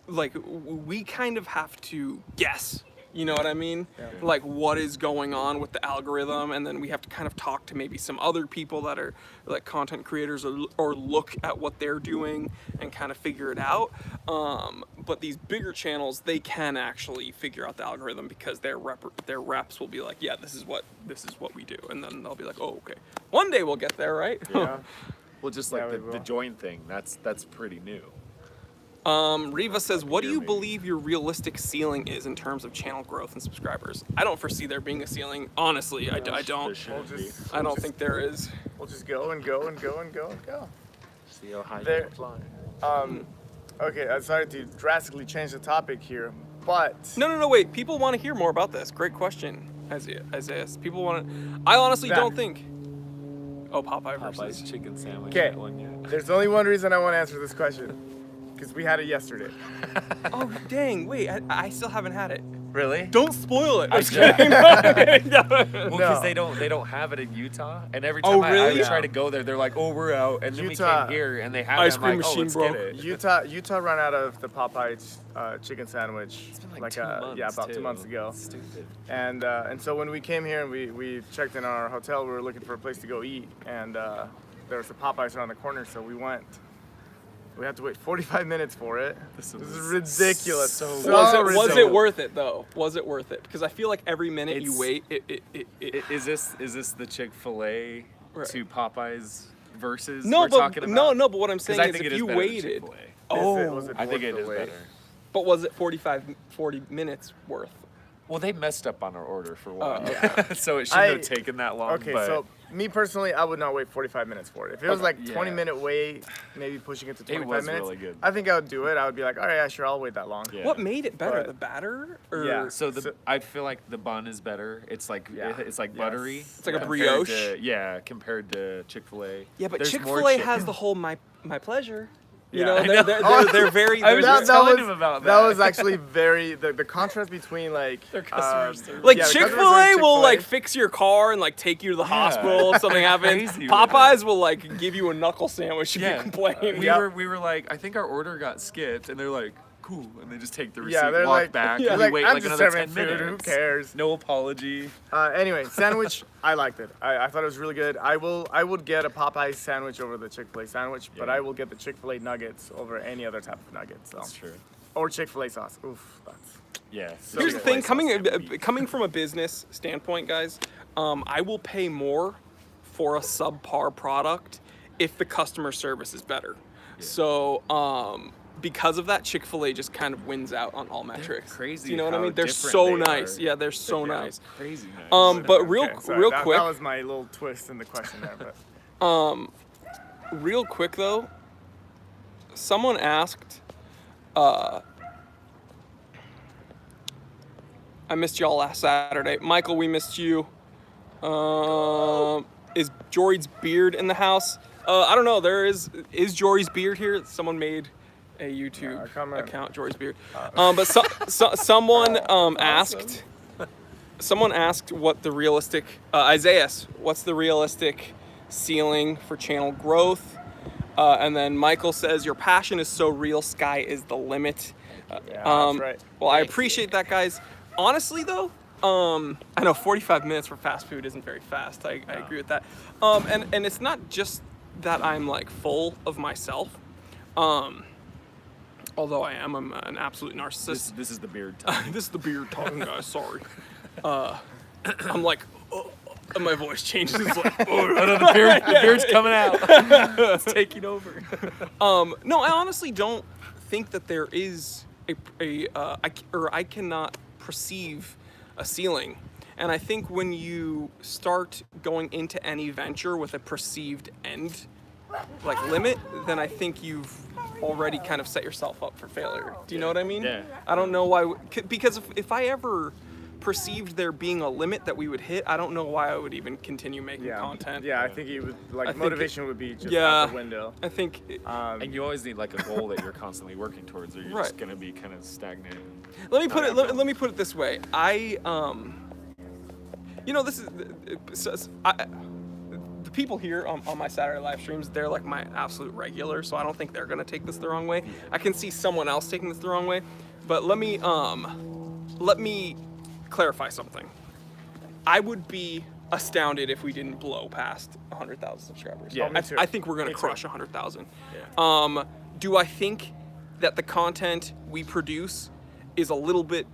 like, we kind of have to guess, you know what I mean? Yeah. Like what is going on with the algorithm, and then we have to kind of talk to maybe some other people that are like content creators or look at what they're doing and kind of figure it out. But these bigger channels, they can actually figure out the algorithm because their reps will be like, yeah, this is what we do, and then they'll be like, oh, okay, one day we'll get there, right? Yeah. Well, just Yeah, like we the will. join thing, that's pretty new. Riva says, what do you maybe. believe your realistic ceiling is in terms of channel growth and subscribers? I don't foresee there being a ceiling. Honestly, I don't. There shouldn't be. I don't think there is. We'll just go and go and go and go and go. See how high There- you can fly. Okay, I'm sorry to drastically change the topic here, but No, wait. People want to hear more about this. Great question, Isaiah. People want to. I honestly That- don't think. Oh, Popeye Popeye's versus. chicken sandwich. Okay. That one yet. there's only one reason I want to answer this question, because we had it yesterday. Oh, dang. Wait, I still haven't had it. Really? Don't spoil it. I'm just Yeah. kidding. I'm kidding. Well, because No. they don't have it in Utah, and every Oh, time I really? try to go there, they're like, "Oh, we're out," and then Utah- we came here and they have Ice it. I'm cream like, "Oh, machine let's broke. get it." Utah ran out of the Popeye's chicken sandwich It's been like 2 months. yeah, about 2 too. months ago. It's stupid. And so when we came here and we checked in on our hotel, we were looking for a place to go eat, and there was a Popeyes around the corner, so we went. We had to wait 45 minutes for it. This is ridiculous. so Was ridiculous. it worth it though? Was it worth it? Because I feel like every minute you It's- wait, Is this the Chick-fil-A Right. to Popeyes versus no, we're talking but about? no, but what I'm 'Cause saying I is think if it is you better than waited, Chick-fil-A. Was it I think worth it the is wait? better. but was it 40 minutes worth? Well, they messed up on our order for one, yeah. so it shouldn't I- have taken that long. Okay, but so me personally, I would not wait 45 minutes for it. If it was like 20-minute wait, maybe pushing it to 25 was minutes, really good. I think I would do it. I would be like, all right, yeah, sure, I'll wait that long. Yeah. What made it better? But- The batter? Or Yeah. So I feel like the bun is better. It's like Yeah. it's like Yes. buttery. It's like a compared brioche. compared to Chick-fil-A. Yeah, but There's more Chick-fil-A chicken. has the whole my pleasure. You Yeah. know, I they're very. I was they're- just telling him about That that. was actually very the contrast between like Their customer service. Like yeah, the customer Chick-fil-A service will Chick-fil-A. like fix your car and like take you to the hospital if something happens. Crazy with Popeyes will like give you a knuckle sandwich if Yeah. you complain. We were like, I think our order got skipped, and they're like, cool, and they just take the receipt, Yeah, they're walk like, back, yeah. and like, we wait I'm like just another serving 10 food. minutes. Who cares? No apology. Anyway, sandwich, I liked it. I thought it was really good. I would get a Popeye sandwich over the Chick-fil-A sandwich, but Yeah. I will get the Chick-fil-A nuggets over any other type of nugget. So That's true. or Chick-fil-A sauce. Oof, that's Yeah. Here's the good. thing, Chick-fil-A coming from a business standpoint, guys, I will pay more for a subpar product if the customer service is better. So, because of that, Chick-fil-A just kind of wins out on all metrics. crazy Do you know what I how mean? They're different so they nice. are. Yeah, they're so Yeah. nice. Crazy nice. But real okay, sorry, that, quick, That was my little twist in the question there, but real quick though, someone asked, I missed y'all last Saturday. Michael, we missed you. Is Jory's beard in the house? I don't know. Is Jory's beard here? Someone made a YouTube comment. account, Jory's beard. But someone asked. Someone asked what the realistic Isaiah. What's the realistic ceiling for channel growth? And then Michael says, "Your passion is so real. Sky is the limit." yeah, that's right. Well, I appreciate that, guys. Honestly, though, I know 45 minutes for fast food isn't very fast. I agree with that. And it's not just that I'm like full of myself. Although I'm an absolute narcissist. This is the beard time. This is the beard talking, guys. Sorry. I'm like, and my voice changes. It's like, the beard's coming out. it's taking over. No, I honestly don't think that there is I cannot perceive a ceiling. And I think when you start going into any venture with a perceived end, like limit, then I think you've already kind of set yourself up for failure. Do you know what I mean? Yeah. I don't know why, because if I ever perceived there being a limit that we would hit, I don't know why I would even continue making content. Yeah, I think it would I like think motivation would be just yeah. out the window. I think, And you always need like a goal that you're constantly working towards, or you're just Right. gonna be kind of stagnant. let me put it. Let me put it this way. This is the people here on my Saturday live streams. They're like my absolute regulars, so I don't think they're gonna take this the wrong way. I can see someone else taking this the wrong way, but let me clarify something. I would be astounded if we didn't blow past 100,000 subscribers. Yeah, me too. I think we're gonna Me too. crush 100,000. Do I think that the content we produce is a little bit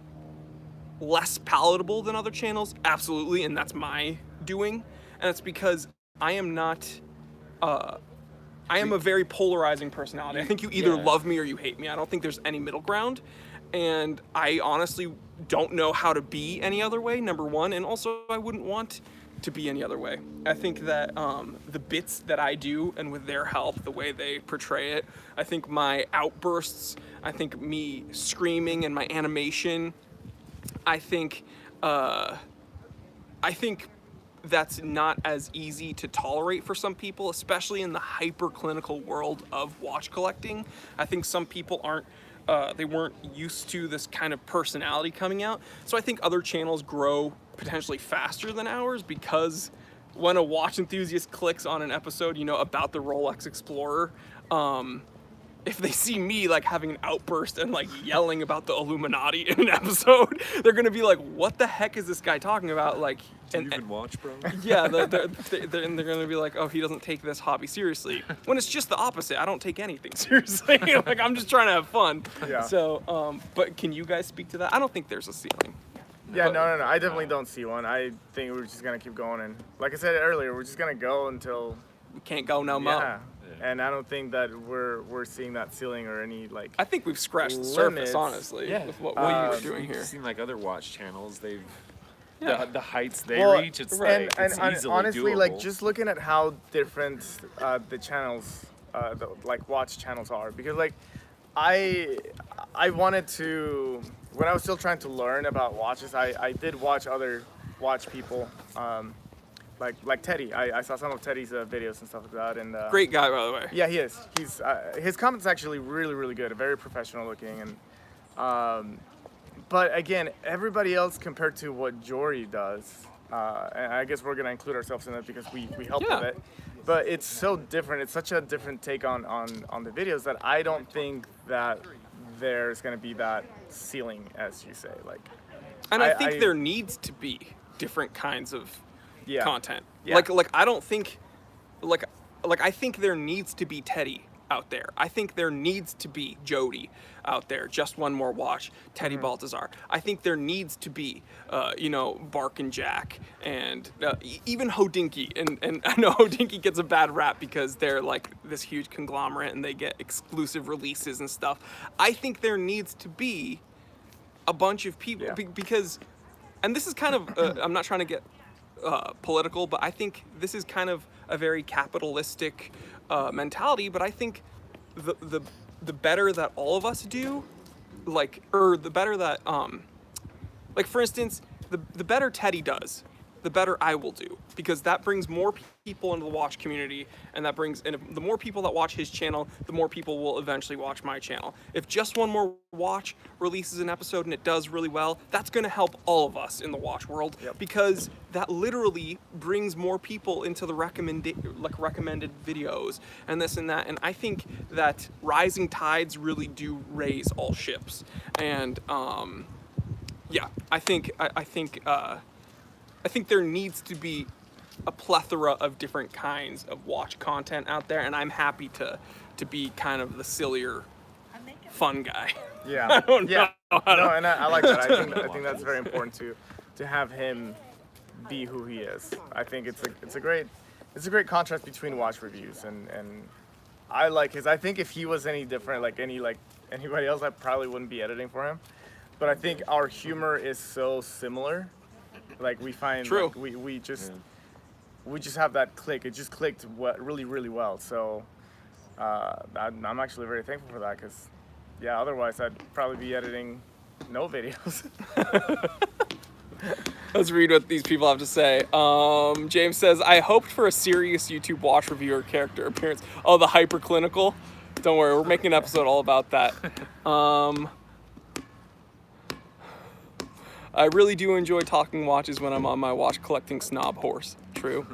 less palatable than other channels? Absolutely, and that's my doing. And it's because I am not, I am a very polarizing personality. I think you either Yeah. love me or you hate me. I don't think there's any middle ground. And I honestly don't know how to be any other way, number one. And also, I wouldn't want to be any other way. I think that the bits that I do, and with their help, the way they portray it, I think my outbursts, I think me screaming and my animation, I think that's not as easy to tolerate for some people, especially in the hyperclinical world of watch collecting. I think some people they weren't used to this kind of personality coming out. So I think other channels grow potentially faster than ours because when a watch enthusiast clicks on an episode, about the Rolex Explorer, if they see me like having an outburst and like yelling about the Illuminati in an episode, they're gonna be like, "What the heck is this guy talking about?" Like, Do you even watch, bro? yeah, they're gonna be like, "Oh, he doesn't take this hobby seriously." When it's just the opposite. I don't take anything seriously. Like, I'm just trying to have fun. Yeah. So, but can you guys speak to that? I don't think there's a ceiling. Yeah, But- no. I definitely don't see one. I think we're just gonna keep going, and like I said earlier, we're just gonna go until We can't go no more. yeah. And I don't think that we're seeing that ceiling or any like. I think we've scratched the Limits. surface, honestly, Yeah. with what you were doing You've here. seen like other watch channels, they've Yeah. the heights they Well, reach. It's right. like and, it's and easily honestly, doable. like just looking at how different the channels, the like watch channels are, because like I wanted to, when I was still trying to learn about watches, I did watch other watch people, like Teddy. I saw some of Teddy's videos and stuff like that, and Great guy, by the way. yeah, he is. He's his content's actually really good, very professional looking, and but again, everybody else compared to what Jory does, and I guess we're gonna include ourselves in it because we help Yeah. with it. But it's so different. It's such a different take on the videos that I don't think that there's gonna be that ceiling, as you say. Like, And I think I- there needs to be different kinds of yeah, content. Yeah. Like I don't think like I think there needs to be Teddy out there. I think there needs to be Jody out there. Just one more watch, Teddy Baltazar. I think there needs to be Bark and Jack and even Hodinky. And I know Hodinky gets a bad rap because they're like this huge conglomerate and they get exclusive releases and stuff. I think there needs to be a bunch of people Yeah. because, and this is kind of I'm not trying to get political, but I think this is kind of a very capitalistic mentality. But I think the better that all of us do, the better that like for instance, the better Teddy does, the better I will do, because that brings more people into the watch community, and the more people that watch his channel, the more people will eventually watch my channel. If just one more watch releases an episode and it does really well, that's going to help all of us in the watch world, because that literally brings more people into the recommended videos and this and that. And I think that rising tides really do raise all ships. And yeah, I think there needs to be a plethora of different kinds of watch content out there, and I'm happy to be kind of the sillier, fun guy. yeah, don't yeah. know. No, and I like that. I think that's very important to have him be who he is. I think it's a great contrast between watch reviews and I like his. I think if he was any different, like anybody else, I probably wouldn't be editing for him. But I think our humor is so similar. Like we find, True. like, we just have that click. It just clicked really well. So I'm actually very thankful for that, because yeah, otherwise I'd probably be editing no videos. Let's read what these people have to say. James says, I hoped for a serious YouTube watch reviewer character appearance. Oh, the hyperclinical? Don't worry, we're making an episode all about that. I really do enjoy talking watches when I'm on my watch collecting snob horse. True.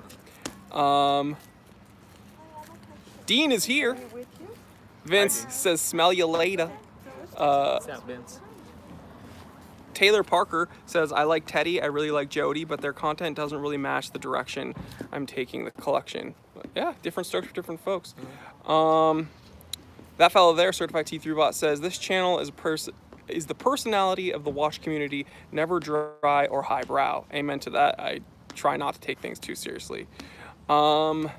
Dean is here. Vince says, smell you later. Vince? Taylor Parker says, I like Teddy, I really like Jody, but their content doesn't really match the direction I'm taking the collection. But yeah, different strokes for different folks. That fellow there, Certified T3 Bot, says, this channel is the personality of the watch community, never dry or highbrow. Amen to that. I try not to take things too seriously. Except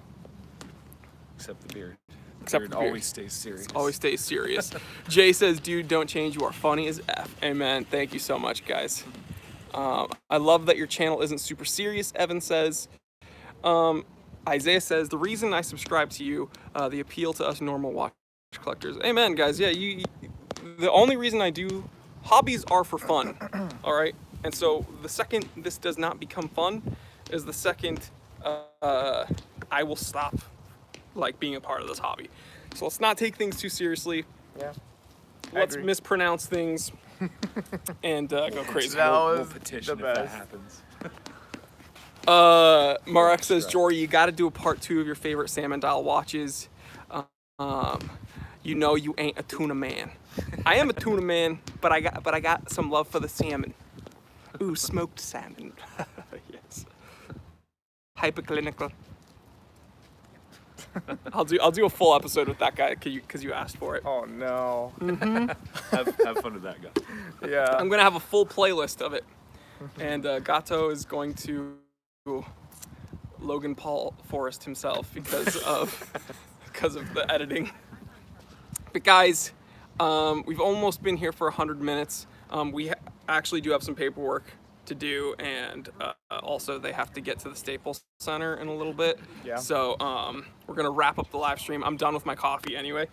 the beard. Except Beard the beard. always stays serious. Always stay serious. Jay says, dude, don't change. You are funny as F. Amen. Thank you so much, guys. I love that your channel isn't super serious, Evan says. Isaiah says, the reason I subscribe to you, the appeal to us normal watch collectors. Amen, guys. Yeah, the only reason I do, hobbies are for fun, all right? And so the second this does not become fun is the second I will stop being a part of this hobby. So let's not take things too seriously. Yeah. Let's agree. mispronounce things and go crazy. That We'll was petition the if that best. happens. Marek says, Jory, you got to do a part 2 of your favorite salmon dial watches. you know you ain't a tuna man. I am a tuna man, but I got some love for the salmon. Ooh, smoked salmon. Yes. Hyperclinical. I'll do a full episode with that guy because you asked for it. Oh no. Have fun with that guy. Yeah. I'm gonna have a full playlist of it, and Gato is going to Logan Paul Forrest himself because of the editing. But guys, we've almost been here for 100 minutes. We actually do have some paperwork to do, and also they have to get to the Staples Center in a little bit. Yeah. So we're gonna wrap up the live stream. I'm done with my coffee anyway.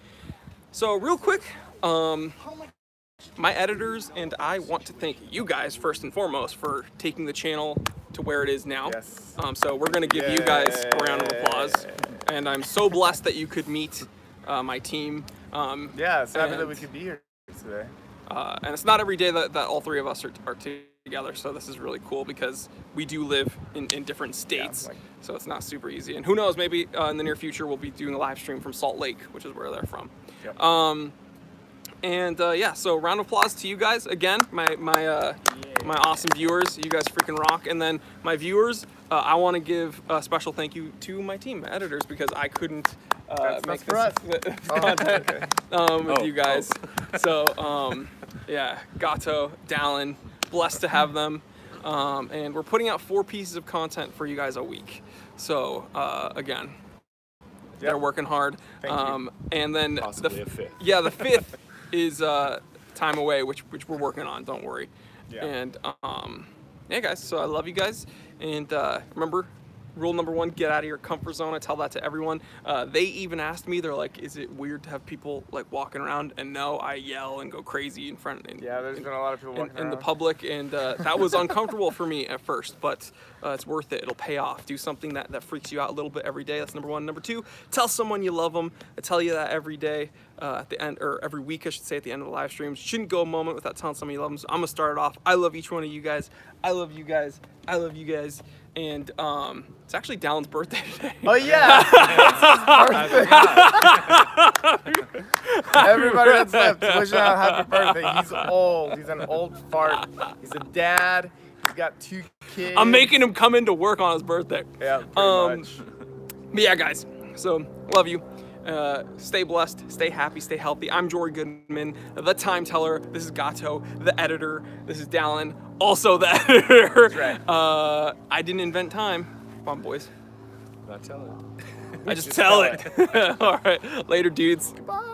So real quick, my editors and I want to thank you guys first and foremost for taking the channel to where it is now. Yes. So we're gonna give you guys a round of applause, and I'm so blessed that you could meet my team. Yeah, it's happy that and- we could be here today. And it's not every day that all three of us are together, so this is really cool because we do live in different states, like- so it's not super easy. And who knows, maybe in the near future we'll be doing a live stream from Salt Lake, which is where they're from. Yep. Yeah, so round of applause to you guys again, my awesome viewers. You guys freaking rock. And then my viewers, I want to give a special thank you to my team, my editors, because I couldn't That's make for us. this content with Oh, you guys. So yeah, Gato, Dallin, blessed to have them. And we're putting out 4 pieces of content for you guys a week. So again, they're Yep. working hard. Thank you. And then Possibly a 5th. yeah, the 5th is Time Away, which we're working on. Don't worry. Yeah. And yeah, guys. So I love you guys, and remember, rule number 1: get out of your comfort zone. I tell that to everyone. They even asked me, they're like, "Is it weird to have people like walking around?" And no, I yell and go crazy in front. Yeah, there's been a lot of people walking in the around. public, and that was uncomfortable for me at first, but it's worth it. It'll pay off. Do something that freaks you out a little bit every day. That's number 1. Number 2, tell someone you love them. I tell you that every day at the end, or every week I should say, at the end of the live streams. Shouldn't go a moment without telling someone you love them. So I'm gonna start it off. I love each one of you guys. I love you guys. I love you guys. And it's actually Dallin's birthday today. Oh yeah! Everybody that's left, wishing out happy birthday. He's old. He's an old fart. He's a dad. He's got 2 kids. I'm making him come into work on his birthday. Yeah, pretty much. But yeah, guys. So love you. Stay blessed, stay happy, stay healthy. I'm Jory Goodman, the time teller. This is Gato, the editor. This is Dallin, also the editor. That's right. I didn't invent time. Come on, boys. Not telling. I just tell it. All right, later, dudes. Goodbye.